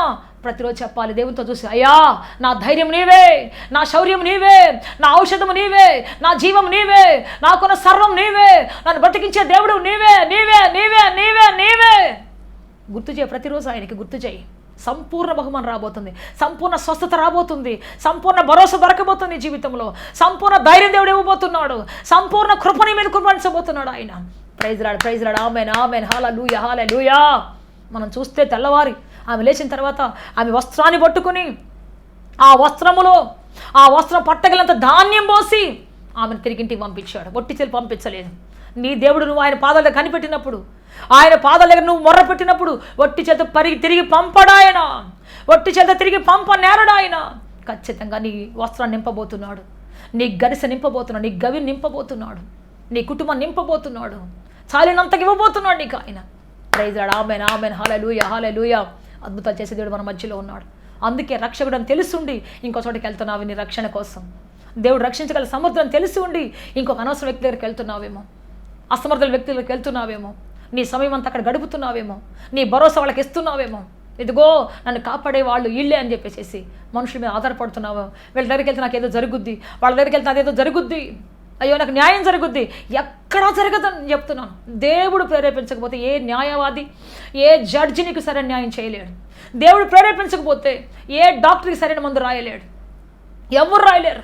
S1: ప్రతిరోజు చెప్పాలి దేవునితో చూసి, అయ్యా నా ధైర్యం నీవే, నా శౌర్యం నీవే, నా ఔషధము నీవే, నా జీవం నీవే, నాకున్న సర్వం నీవే, నన్ను బ్రతికించే దేవుడు నీవే, నీవే నీవే నీవే నీవే. గుర్తు చేయి, ప్రతిరోజు ఆయనకి గుర్తు చేయి. సంపూర్ణ బహుమానం రాబోతుంది, సంపూర్ణ స్వస్థత రాబోతుంది, సంపూర్ణ భరోసా దొరకబోతుంది జీవితంలో, సంపూర్ణ ధైర్యం దేవుడు ఇవ్వబోతున్నాడు, సంపూర్ణ కృపని మీద కృపణించబోతున్నాడు ఆయన. ప్రైజ్ లాడ్ ఆమేన్ ఆమేన్. హల్లెలూయా హల్లెలూయా. మనం చూస్తే తెల్లవారి ఆమె లేచిన తర్వాత ఆమె వస్త్రాన్ని పట్టుకుని, ఆ వస్త్రం పట్టగలంత ధాన్యం పోసి ఆమెను తిరిగింటికి పంపించాడు. ఒట్టి చేతులు పంపించలేదు. నీ దేవుడు నువ్వు ఆయన పాదాల దగ్గర కనిపెట్టినప్పుడు, ఆయన పాదాల దగ్గర నువ్వు మొర్ర పెట్టినప్పుడు ఒట్టి చేత తిరిగి పంపడాయన, ఒట్టి చేత తిరిగి నేరడు ఆయన. ఖచ్చితంగా నీ వస్త్రాన్ని నింపబోతున్నాడు, నీ గరిసె నింపబోతున్నాడు, నీ గవి నింపబోతున్నాడు, నీ కుటుంబం నింపబోతున్నాడు, చాలినంతకి ఇవ్వబోతున్నాడు నీకు ఆయన. Praise Lord amen amen. Hallelujah హల్లెలూయా. అద్భుతాలు చేసే దేవుడు మన మధ్యలో ఉన్నాడు. అందుకే రక్షకుడు అని తెలుసుండి ఇంకో చోటికి వెళ్తున్నావు నీ రక్షణ కోసం. దేవుడు రక్షించగల సమర్థం తెలిసి ఉండి ఇంకొక అనవసర వ్యక్తి దగ్గరికి వెళ్తున్నావేమో, అసమర్థుల వ్యక్తి దగ్గరికి వెళ్తున్నావేమో, నీ సమయం అంతా అక్కడ గడుపుతున్నావేమో, నీ భరోసా వాళ్ళకి ఇస్తున్నావేమో. ఇదిగో నన్ను కాపాడే వాళ్ళు వీళ్ళే అని చెప్పేసి మనుషుల మీద ఆధారపడుతున్నావు. వీళ్ళ దగ్గరికి వెళ్తే నాకు ఏదో జరుగుద్ది, వాళ్ళ దగ్గరికి వెళ్తే అదేదో జరుగుద్ది, అయ్యో నాకు న్యాయం జరుగుద్ది. ఎక్కడా జరగదని చెప్తున్నాను. దేవుడు ప్రేరేపించకపోతే ఏ న్యాయవాది, ఏ జడ్జి నీకు సరైన న్యాయం చేయలేడు. దేవుడు ప్రేరేపించకపోతే ఏ డాక్టర్కి సరైన మందు రాయలేడు, ఎవరు రాయలేరు.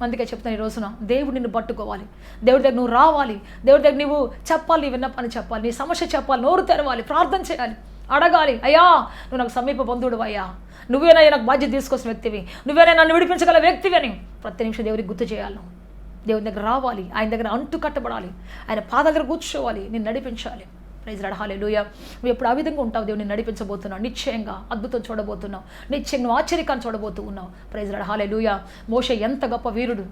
S1: అందుకే చెప్తాను, ఈ రోజున దేవుడు నిన్ను పట్టుకోవాలి, దేవుడి దగ్గర నువ్వు రావాలి, దేవుడి దగ్గర నువ్వు చెప్పాలి, నీ విన్నపని చెప్పాలి, నీ సమస్య చెప్పాలి, నోరు తెరవాలి, ప్రార్థన చేయాలి, అడగాలి. అయ్యా నువ్వు నాకు సమీప బంధువుడు అయ్యా, నువ్వేనా నాకు బాధ్యత తీసుకొచ్చిన వ్యక్తివి, నువ్వేనా నన్ను విడిపించగల వ్యక్తివి అని ప్రతి నిమిషం దేవుడికి గుర్తు చేయాలి. దేవుని దగ్గర రావాలి, ఆయన దగ్గర అంటు కట్టబడాలి, ఆయన పాదాల దగ్గర కూర్చోవాలి, నేను నడిపించాలి. ప్రైజ్ లార్డ్ హల్లెలూయా. నువ్వు ఎప్పుడు ఆ విధంగా ఉంటావు, దేవుని నడిపించబోతున్నావు, నిశ్చయంగా అద్భుతం చూడబోతున్నావు, నిశ్చయంగా నువ్వు ఆశ్చర్యకాన్ని చూడబోతూ ఉన్నావు. ప్రైజ్ లార్డ్ హల్లెలూయా. మోషే ఎంత గొప్ప వీరుడు,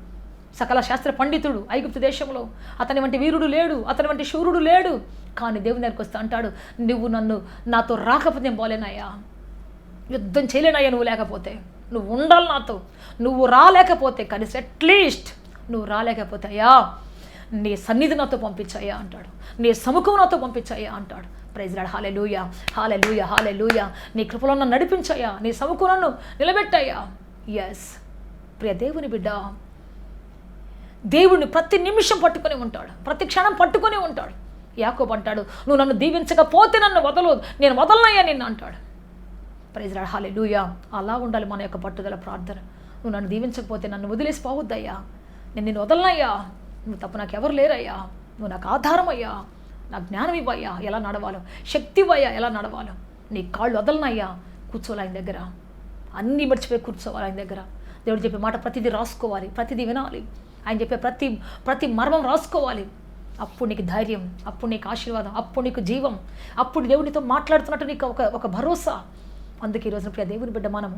S1: సకల శాస్త్ర పండితుడు ఐగుప్తు దేశంలో. అతని వంటి వీరుడు లేడు, అతని వంటి శూరుడు లేడు. కానీ దేవుని దగ్గరికి వస్తే అంటాడు, నువ్వు నాతో రాకపోతే నేను పోలేనయ్యా, యుద్ధం చేయలేనయ్యా, నువ్వు లేకపోతే, నువ్వు ఉండాలి నాతో, నువ్వు రాలేకపోతే, కనీసం అట్లీస్ట్ నువ్వు రాలేకపోతే అయ్యా నీ సన్నిధి నాతో పంపించాయా అంటాడు, నీ సముఖం నాతో పంపించాయా అంటాడు. ప్రైజ్ లార్డ్ హల్లెలూయా హల్లెలూయా హల్లెలూయా. నీ కృపలో నన్ను నడిపించాయా, నీ సముఖం నన్ను నిలబెట్టాయా. ఎస్ ప్రియ దేవుని బిడ్డ, దేవుడిని ప్రతి నిమిషం పట్టుకొని ఉంటాడు, ప్రతి క్షణం పట్టుకొని ఉంటాడు. యాకోబు అంటాడు, నువ్వు నన్ను దీవించకపోతే నన్ను నేను వదలనయ్యా నిన్ను అంటాడు. ప్రైజ్ లార్డ్ హల్లెలూయా. అలా ఉండాలి మన యొక్క పట్టుదల ప్రార్థన. నువ్వు నన్ను దీవించకపోతే నన్ను వదిలేసి పోవద్దయ్యా, నేను నిన్ను వదలనయ్యా, నువ్వు తప్ప నాకు ఎవరు లేరయ్యా, నువ్వు నాకు ఆధారం అయ్యా, నాకు జ్ఞానం ఇవ్వయ్యా, ఎలా నడవాలో, శక్తి ఇవ్వయ్యా, ఎలా నడవాలో. నీ కాళ్ళు వదలనయ్యా, కూర్చోవాలి ఆయన దగ్గర, అన్నీ మర్చిపోయి కూర్చోవాలి ఆయన దగ్గర. దేవుడు చెప్పే మాట ప్రతిదీ రాసుకోవాలి, ప్రతిదీ వినాలి, ఆయన చెప్పే ప్రతి మర్మం రాసుకోవాలి. అప్పుడు నీకు ధైర్యం, అప్పుడు నీకు ఆశీర్వాదం, అప్పుడు నీకు జీవం, అప్పుడు దేవునితో మాట్లాడుతున్నట్టు నీకు ఒక భరోసా. అందుకే ఈరోజున ప్రియ దేవుని బిడ్డ, మనము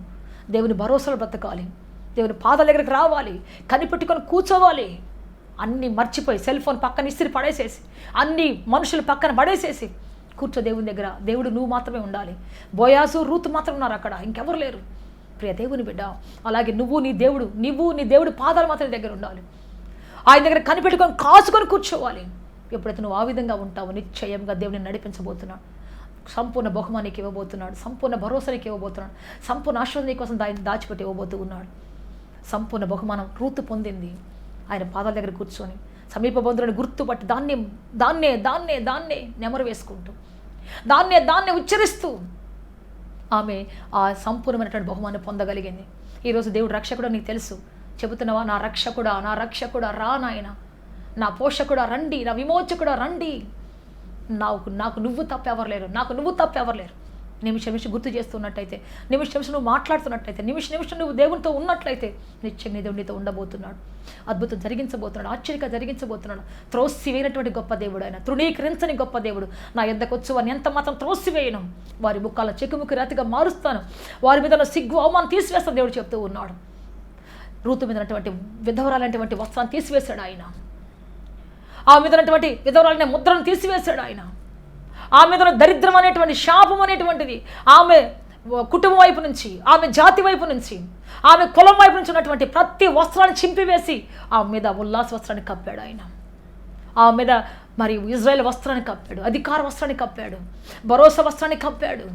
S1: దేవుని భరోసాలో బ్రతకాలి, దేవుని పాదాల దగ్గరికి రావాలి, కనిపెట్టుకొని కూర్చోవాలి. అన్నీ మర్చిపోయి సెల్ ఫోన్ పక్కన ఇస్త్రీ పడేసేసి, అన్ని మనుషులు పక్కన పడేసేసి కూర్చో దేవుని దగ్గర. దేవుడు నువ్వు మాత్రమే ఉండాలి. బోయాజు రూతు మాత్రం ఉన్నారు అక్కడ, ఇంకెవరు లేరు. ప్రియ దేవుని బిడ్డ, అలాగే నువ్వు నీ దేవుడు పాదాలు మాత్రం దగ్గర ఉండాలి. ఆయన దగ్గర కనిపెట్టుకొని కాచుకొని కూర్చోవాలి. ఎప్పుడైతే నువ్వు ఆ విధంగా ఉంటావు, నిశ్చయంగా దేవుడిని నడిపించబోతున్నాడు, సంపూర్ణ బహుమానికి ఇవ్వబోతున్నాడు, సంపూర్ణ భరోసానికి ఇవ్వబోతున్నాడు, సంపూర్ణ ఆశీర్వాదం కోసం దాచిపెట్టి ఇవ్వబోతూ ఉన్నాడు. సంపూర్ణ బహుమానం రూతు పొందింది. ఆయన పాదాల దగ్గర కూర్చొని సమీప బంధువులను గుర్తుపట్టి దాన్నే నెమరు వేసుకుంటూ దాన్నే ఉచ్చరిస్తూ ఆమె ఆ సంపూర్ణమైనటువంటి బహుమానం పొందగలిగింది. ఈరోజు దేవుడు రక్షకుడు నీకు తెలుసు. చెబుతున్నావా, నా రక్షకుడా రా నాయన, నా పోషకుడా రండి, నా విమోచకుడా రండి, నాకు నువ్వు తప్పెవరు లేరు. నిమిషం గుర్తు చేస్తున్నట్టయితే, నిమిషం నువ్వు మాట్లాడుతున్నట్టయితే, నిమిషం నువ్వు దేవునితో ఉన్నట్లయితే నిత్యం నీ దేవుడు నీతో ఉండబోతున్నాడు. అద్భుతం జరిగించబోతున్నాడు, ఆశ్చర్యంగా జరిగించబోతున్నాడు. త్రోసివేయనటువంటి గొప్ప దేవుడు ఆయన, తృణీకరించని గొప్ప దేవుడు. నా యొద్దకు వచ్చు వారిని ఎంత మాత్రం త్రోసివేయను, వారి ముఖాల చెక్కుముక్కి రాతిగా మారుస్తాను, వారి మీద సిగ్గు అవమానం తీసివేస్తాను దేవుడు చెప్తూ ఉన్నాడు. రూతు మీద ఉన్నటువంటి విధవరాలైనటువంటి వస్త్రాన్ని తీసివేశాడు ఆయన. ఆ మీద ఉన్నటువంటి విధవరాలనే ముద్రను తీసివేశాడు ఆయన. ఆమె మీద దరిద్రం అనేటువంటి శాపం అనేటువంటిది ఆమె కుటుంబం వైపు నుంచి, ఆమె జాతి వైపు నుంచి, ఆమె కులం వైపు నుంచి ఉన్నటువంటి ప్రతి వస్త్రాన్ని చింపివేసి ఆమె మీద ఉల్లాస వస్త్రాన్ని కప్పాడు ఆయన. ఆమె మీద మరి ఇజ్రాయేల్ వస్త్రాన్ని కప్పాడు, అధికార వస్త్రాన్ని కప్పాడు, భరోసా వస్త్రాన్ని కప్పాడు.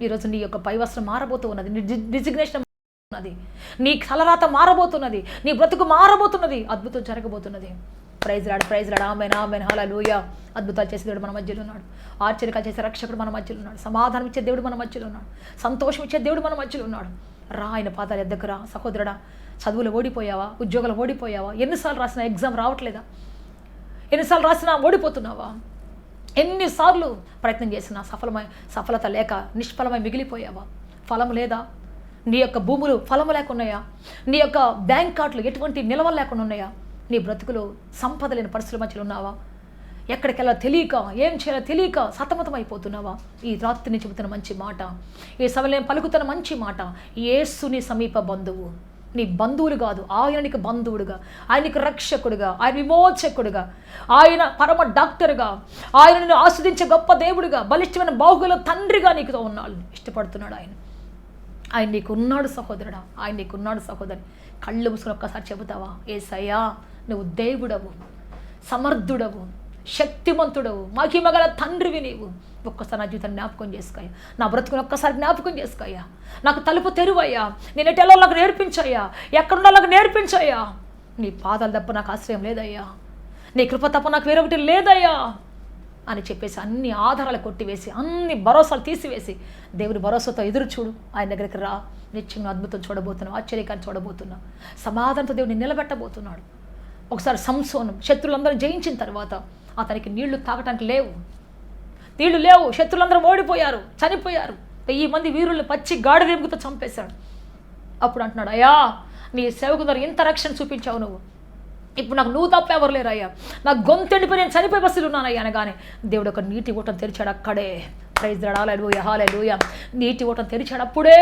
S1: ఈరోజు నీ యొక్క పై వస్త్రం మారబోతూ ఉన్నది, నీ డిజిగ్నేషన్ ఉన్నది, నీ తలరాత మారబోతున్నది, నీ బ్రతుకు మారబోతున్నది, అద్భుతం జరగబోతున్నది. ప్రైజ్ లాడ్ ఆమేన్ హల్లెలూయా. అద్భుతాలు చేసే దేవుడు మన మధ్యలో ఉన్నాడు, ఆశ్చర్యాలు చేసే రక్షకుడు మన మధ్యలో ఉన్నాడు, సమాధానం ఇచ్చే దేవుడు మన మధ్యలో ఉన్నాడు, సంతోషం ఇచ్చే దేవుడు మన మధ్యలో ఉన్నాడు. రా ఆయన పాదాల ఎద్దకు రా సహోదరుడా. చదువులు ఓడిపోయావా, ఉద్యోగాలు ఓడిపోయావా, ఎన్నిసార్లు రాసినా ఎగ్జామ్ రావట్లేదా, ఎన్నిసార్లు రాసినా ఓడిపోతున్నావా, ఎన్నిసార్లు ప్రయత్నం చేసినా సఫలత లేక నిష్ఫలమై మిగిలిపోయావా, ఫలం లేదా, నీ యొక్క భూములు ఫలము లేకున్నాయా, నీ యొక్క బ్యాంక్ కార్డులు ఎటువంటి నిల్వలు లేకుండా ఉన్నాయా, నీ బ్రతుకులు సంపద లేని పరిస్థితుల మధ్యలో ఉన్నావా, ఎక్కడికెళ్ళా తెలియక ఏం చేయాలో తెలియక సతమతం అయిపోతున్నావా, ఈ రాత్రిని చెబుతున్న మంచి మాట, ఈ సమయంలో పలుకుతున్న మంచి మాట, యేసు నీ సమీప బంధువు, నీ బంధువులు కాదు, ఆయన నీకు బంధువుడుగా, ఆయన నీకు రక్షకుడుగా, ఆయన విమోచకుడుగా, ఆయన పరమ డాక్టర్గా, ఆయన నిన్ను ఆస్వాదించే గొప్ప దేవుడుగా, బలిష్టమైన బాహుగుల తండ్రిగా నీకుతో ఉన్నాడు, ఇష్టపడుతున్నాడు ఆయన. ఆయన నీకున్నాడు సహోదరుడా, ఆయన నీకున్నాడు సహోదరి. కళ్ళు మూసుకొని ఒక్కసారి చెబుతావా, యేసయ్యా నువ్వు దేవుడవు, సమర్థుడవు, శక్తిమంతుడవు, మహిమగల తండ్రివి నీవు. ఒక్కసారి నా జీవితాన్ని జ్ఞాపకం చేసుకోయ్యా, నా బ్రతుకుని ఒక్కసారి జ్ఞాపకం చేసుకోయ్యా, నాకు తలుపు తెరువయ్యా, నేను ఎటెల్లో నాకు నేర్పించయ్యా, ఎక్కడున్నా నాకు నేర్పించయ్యా. నీ పాదాలు తప్ప నాకు ఆశ్రయం లేదయ్యా, నీ కృప తప్ప నాకు వేరొకటి లేదయ్యా అని చెప్పేసి అన్ని ఆధారాలు కొట్టివేసి అన్ని భరోసాలు తీసివేసి దేవుని భరోసాతో ఎదురు చూడు. ఆయన దగ్గరికి రా, నిత్యంగా అద్భుతం చూడబోతున్నావు, ఆశ్చర్యకాన్ని చూడబోతున్నావు, సమాధానంతో దేవుడిని నిలబెట్టబోతున్నాడు. ఒకసారి సంసోను శత్రులందరూ జయించిన తర్వాత అతనికి నీళ్లు తాగటానికి లేవు, శత్రులందరూ ఓడిపోయారు, చనిపోయారు. 1000 మంది వీరుల్ని పచ్చి గాడిదెంగుతో చంపేశాడు. అప్పుడు అంటున్నాడు, అయ్యా నీ సేవకు ద్వారా ఇంత రక్షణ చూపించావు నువ్వు, ఇప్పుడు నాకు నువ్వు తప్ప ఎవరు లేరయ్యా, నాకు గొంతెండిపోయి నేను చనిపోయి బస్సులు ఉన్నానయ్యా అనగానే దేవుడు ఒక నీటి ఊటం తెరిచాడు అక్కడే. ప్రైజ్ హల్లెలూయా హల్లెలూయా. నీటి ఊటం తెరిచాడు అప్పుడే.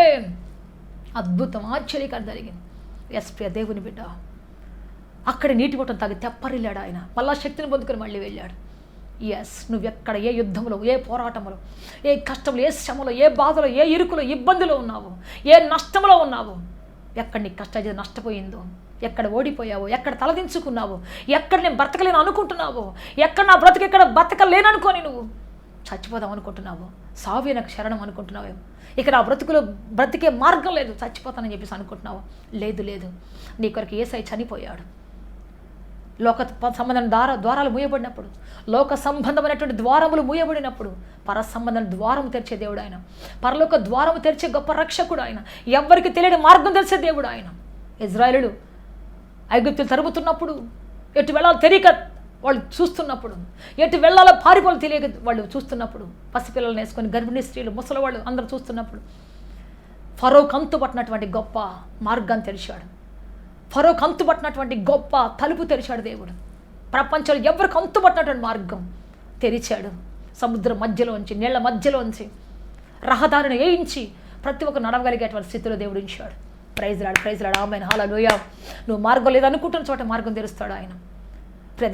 S1: అద్భుతం ఆశ్చర్యకారం జరిగింది. ఎస్ ప్రియ దేవుని బిడ్డ, అక్కడే నీటి ఊటం తాగి తెప్పరిల్లాడు ఆయన, మళ్ళా శక్తిని పొందుకొని మళ్ళీ వెళ్ళాడు. ఎస్ నువ్వు ఎక్కడ ఏ యుద్ధంలో, ఏ పోరాటంలో, ఏ కష్టంలో, ఏ శ్రమలో, ఏ బాధలో, ఏ ఇరుకులో, ఇబ్బందిలో ఉన్నావు, ఏ నష్టంలో ఉన్నావు, ఎక్కడ నీ కష్టం నష్టపోయిందో, ఎక్కడ ఓడిపోయావో, ఎక్కడ తలదించుకున్నావో, ఎక్కడ నేను బ్రతకలేను అనుకుంటున్నావో, ఎక్కడ నా బ్రతికి ఎక్కడ బ్రతకలేననుకొని నువ్వు చచ్చిపోదాం అనుకుంటున్నావు, సావే నాకు శరణం అనుకుంటున్నావేమో, ఇక నా బ్రతికే మార్గం లేదు, చచ్చిపోతానని చెప్పేసి అనుకుంటున్నావు. లేదు, నీ కొరకు యేసయ్య చనిపోయాడు. లోక సంబంధం ద్వారాలు మూయబడినప్పుడు, లోక సంబంధమైనటువంటి ద్వారములు మూయబడినప్పుడు పర సంబంధం ద్వారము తెరిచే దేవుడు ఆయన, పరలోక ద్వారము తెరిచే గొప్ప రక్షకుడు ఆయన, ఎవ్వరికి తెలియని మార్గం తెరిచే దేవుడు ఆయన. ఇజ్రాయేలులు ఐగుప్తులు తరుముతున్నప్పుడు ఎటు వెళ్ళాలో తెలియక వాళ్ళు చూస్తున్నప్పుడు, ఎటు వెళ్ళాలో పారిపోలు తెలియక వాళ్ళు చూస్తున్నప్పుడు, పసిపిల్లలను వేసుకొని గర్భిణీ స్త్రీలు, ముసలివాళ్ళు అందరూ చూస్తున్నప్పుడు ఫరోకు అంతుపట్టినటువంటి గొప్ప మార్గాన్ని తెరిచాడు. ఫరోకు అంతుపట్టినటువంటి గొప్ప తలుపు తెరిచాడు దేవుడు. ప్రపంచంలో ఎవరికి అంతుపట్టినటువంటి మార్గం తెరిచాడు. సముద్రం మధ్యలోంచి, నీళ్ల మధ్యలోంచి రహదారిని వేయించి ప్రతి ఒక్క నడవగలిగేటువంటి స్థితిలో దేవుడు ఉంచాడు. ప్రైజ్ లాడ్ ఆమేన్ హల్లెలూయా. నువ్వు మార్గం లేదనుకుంటున్న చోట మార్గం తెరుస్తాడు ఆయన.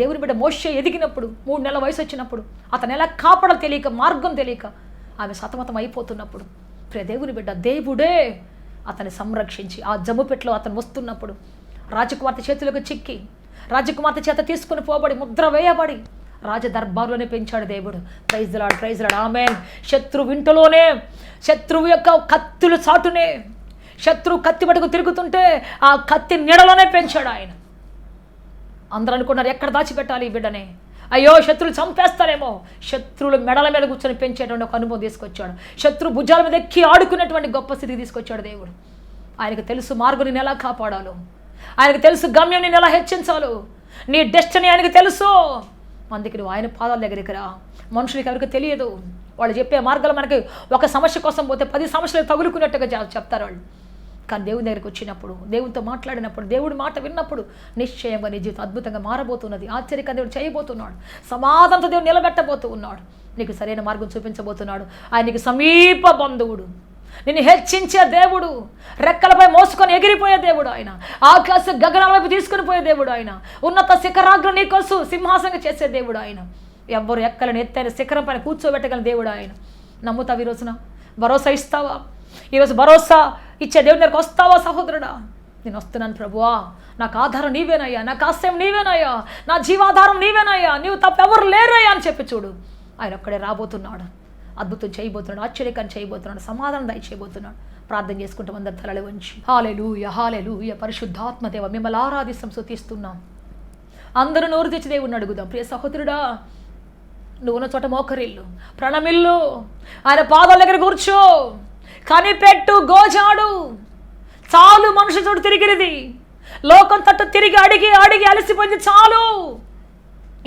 S1: దేవుని బిడ్డ మోషే ఎదిగినప్పుడు, 3 నెలల వయసు వచ్చినప్పుడు, అతను ఎలా కాపాడాలో తెలియక, మార్గం తెలియక ఆమె సతమతం అయిపోతున్నప్పుడు, దేవుని బిడ్డ దేవుడే అతన్ని సంరక్షించి ఆ జమ్ముపెట్లో అతను వస్తున్నప్పుడు రాజకుమార్తె చేతులకు చిక్కి, రాజకుమార్తె చేత తీసుకుని పోబడి, ముద్ర వేయబడి రాజ దర్బార్లోనే పెంచాడు దేవుడు. ప్రైజ్ లాడ్ ఆమేన్. శత్రువు ఇంటిలోనే, శత్రువు యొక్క కత్తులు చాటునే, శత్రువు కత్తి పట్టుకు తిరుగుతుంటే ఆ కత్తి నీడలోనే పెంచాడు ఆయన. అందరూ అనుకున్నారు ఎక్కడ దాచిపెట్టాలి ఈ బిడ్డనే, అయ్యో శత్రువులు చంపేస్తారేమో. శత్రువులు మెడల మీద కూర్చొని పెంచేటువంటి ఒక అనుభవం తీసుకొచ్చాడు. శత్రు భుజాల మీద ఎక్కి ఆడుకునేటువంటి గొప్ప స్థితికి తీసుకొచ్చాడు దేవుడు. ఆయనకు తెలుసు మార్గం నేను ఎలా కాపాడాలో, ఆయనకు తెలుసు గమ్యం నేను ఎలా హెచ్చించాలో, నీ డెస్టినీ ఆయనకు తెలుసు. అందుకే నువ్వు ఆయన పాదాల దగ్గరికి రా. మనుషులకి ఎవరికి తెలియదు. వాళ్ళు చెప్పే మార్గాలు మనకి ఒక సమస్య కోసం పోతే 10 సమస్యలు తగులుకున్నట్టుగా చెప్తారు వాళ్ళు. కానీ దేవుని దగ్గరికి వచ్చినప్పుడు, దేవునితో మాట్లాడినప్పుడు, దేవుడి మాట విన్నప్పుడు నిశ్చయంగా నీ జీవితం అద్భుతంగా మారబోతున్నది. ఆశ్చర్యకంగా దేవుడు చేయబోతున్నాడు. సమాధానంతో దేవుడు నిలబెట్టబోతూ ఉన్నాడు. నీకు సరైన మార్గం చూపించబోతున్నాడు. ఆయనకి సమీప బంధువుడు, నిన్ను హెచ్చించే దేవుడు, రెక్కలపై మోసుకొని ఎగిరిపోయే దేవుడు ఆయన, ఆకాశ గగనాల వైపు తీసుకుని పోయే దేవుడు ఆయన, ఉన్నత శిఖరాగ్రం నీ కోసం సింహాసనంగా చేసే దేవుడు ఆయన, ఎవ్వరు ఎక్కలని ఎత్తైన శిఖరం పైన కూర్చోబెట్టగల దేవుడు ఆయన. నమ్ముతావు? ఈ రోజున భరోసా ఇస్తావా? ఈరోజు భరోసా ఇచ్చే దేవుని దగ్గరకు వస్తావా సహోదరుడా? నేను వస్తున్నాను ప్రభువా, నాకు ఆధారం నీవేనయ్యా, నాకు ఆశ్రయం నీవేనయ్యా, నా జీవాధారం నీవేనయ్యా, నీవు తప్పెవరు లేరయ్యా అని చెప్పి చూడు. ఆయన ఒక్కడే రాబోతున్నాడు, అద్భుతం చేయబోతున్నాడు, ఆశ్చర్యకాన్ని చేయబోతున్నాడు, సమాధానం దయచేయబోతున్నాడు. ప్రార్థన చేసుకుంటాం అందరి తలలు వంచి. హల్లెలూయా, హల్లెలూయా. పరిశుద్ధాత్మ దేవ, మిమ్మల్ని ఆరాధిస్తాం, స్తుతిస్తున్నాం. అందరూ నోరు తెచ్చి దేవుడిని అడుగుదాం. ప్రియ సహోదరుడా, నువ్వు ఉన్న చోట మోకరిల్లు, ప్రణమిల్లు, ఆయన పాదాల దగ్గర కూర్చో, కనిపెట్టు, గోజాడు. చాలు మనుషుల చోటు తిరిగినది, లోకం తట్టు తిరిగి అడిగి అడిగి అలసిపోయింది. చాలు,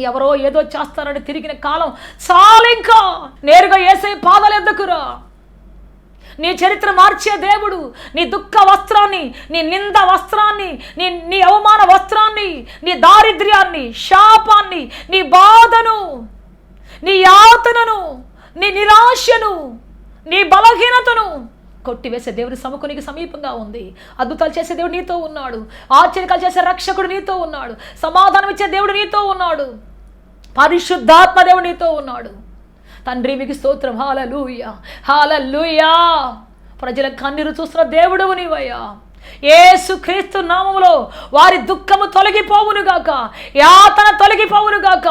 S1: ఎవరో ఏదో చేస్తారని తిరిగిన కాలం చాలు. ఇంకా నేరుగా యేసయ్య పాదాల యొద్దకురా. నీ చరిత్ర మార్చే దేవుడు నీ దుఃఖ వస్త్రాన్ని, నీ నింద వస్త్రాన్ని, నీ అవమాన వస్త్రాన్ని, నీ దారిద్ర్యాన్ని, శాపాన్ని, నీ బాధను, నీ యాతనను, నీ నిరాశను, నీ బలహీనతను కొట్టివేసే దేవుడి సముఖానికి సమీపంగా ఉంది. అద్భుతాలు చేసే దేవుడు నీతో ఉన్నాడు. ఆశ్చర్యాలు చేసే రక్షకుడు నీతో ఉన్నాడు. సమాధానం ఇచ్చే దేవుడు నీతో ఉన్నాడు. పరిశుద్ధాత్మ దేవుడు నీతో ఉన్నాడు. తండ్రి మీకు స్తోత్రం. హల్లెలూయా, హల్లెలూయా. ప్రజల కన్నీరు చూస్తున్న దేవుడు నీవయ్యా. యేసుక్రీస్తు నామములో వారి దుఃఖము తొలగిపోవునుగాక, యాతన తొలగిపోవునుగాక,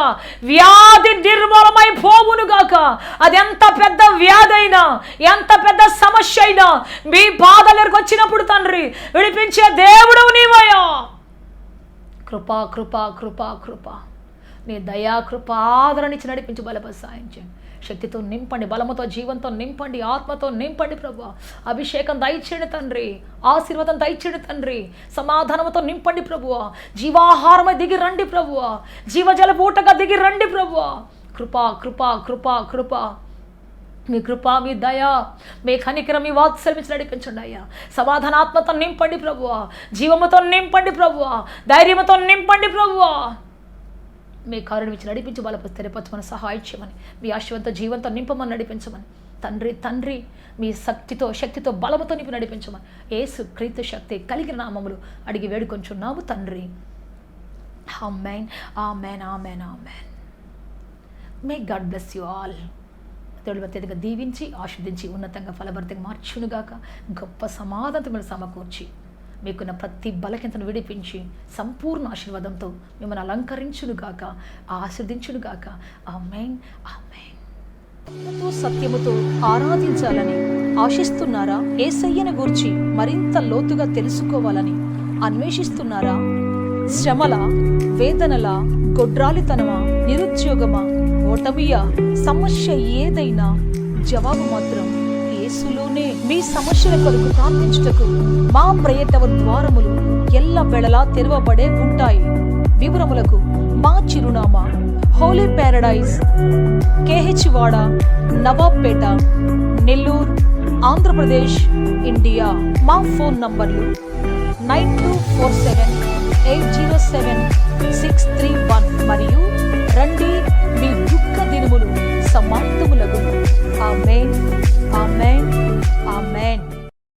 S1: వ్యాధి నిర్మూలమైపోవునుగాక. అది ఎంత పెద్ద వ్యాధి అయినా, ఎంత పెద్ద సమస్య అయినా మీ పాదాల దగ్గరకు వచ్చినప్పుడు తండ్రి విడిపించే దేవుడు నీవయ్యా. కృపా కృపా కృపా కృపా, నీ దయా కృపా ఆదరణించి నడిపించి బలపడి సాయం చేయండి. శక్తితో నింపండి, బలముతో, జీవంతో నింపండి, ఆత్మతో నింపండి ప్రభువా. అభిషేకం దయచేయండి తండ్రి, ఆశీర్వాదం దయచేయండి తండ్రి, సమాధానంతో నింపండి ప్రభువా. జీవాహారమై దిగి రండి ప్రభువా, జీవజల పూటగా దిగి రండి ప్రభువా. కృపా కృపా కృపా కృపా, మీ కృప, మీ దయ, మీ కనికరం, మీ వాత్సల్యం నడిపించండి అయ్యా. సమాధానాత్మతో నింపండి ప్రభువా, జీవముతో నింపండి ప్రభువా, ధైర్యంతో నింపండి ప్రభువా. మీ కారుని ఇచ్చి నడిపించి బలపరి స్థిరపరచమని, సహాయం చేయమని, మీ ఆశీర్వాదంతో జీవంతో నింపమని నడిపించమని తండ్రి. తండ్రి మీ శక్తితో బలముతో నింపి నడిపించమని యేసుక్రీస్తు శక్తి కలిగిన నామములు అడిగి వేడుకొంచున్నాము తండ్రి. Amen, amen, amen, amen. May God bless you all. దేవుడు అత్యధికంగా దీవించి ఆశీర్వదించి ఉన్నతంగా ఫలభరితంగా మార్చునుగాక. గొప్ప సమాధానం మిమ్మల్ని సమకూర్చి మీకున్న ప్రతి బలహీనతను విడిపించి సంపూర్ణ ఆశీర్వాదంతో మిమ్మల్ని అలంకరించునుగాక, ఆశీర్వదించునుగాక. ఆమేన్, ఆమేన్. సత్యముతో ఆరాధించాలని ఆశిస్తున్నారా? యేసయ్యను గూర్చి మరింత లోతుగా తెలుసుకోవాలని అన్వేషిస్తున్నారా? శ్రమల, వేదనల, గొడ్రాలితనమా, నిరుద్యోగమా, ఓటమియా, సమస్య ఏదైనా జవాబు మాత్రం యేసులోనే. మీ సమస్యల కొరకు ప్రార్థించుటకు మా ప్రేయటవ ద్వారములు ఎల్ల వేళలా తెరవబడే ఉంటాయి. వివరములకు మా చిరునామా హోలీ ప్యారడైజ్, KH వాడ, నవాబ్పేట, నెల్లూరు, ఆంధ్రప్రదేశ్, ఇండియా. మా ఫోన్ నంబర్లు 9247807631 మరియు రండి, మీ దుఃఖ దినములు సమాప్తములగును. ఆమేన్, ఆమేన్.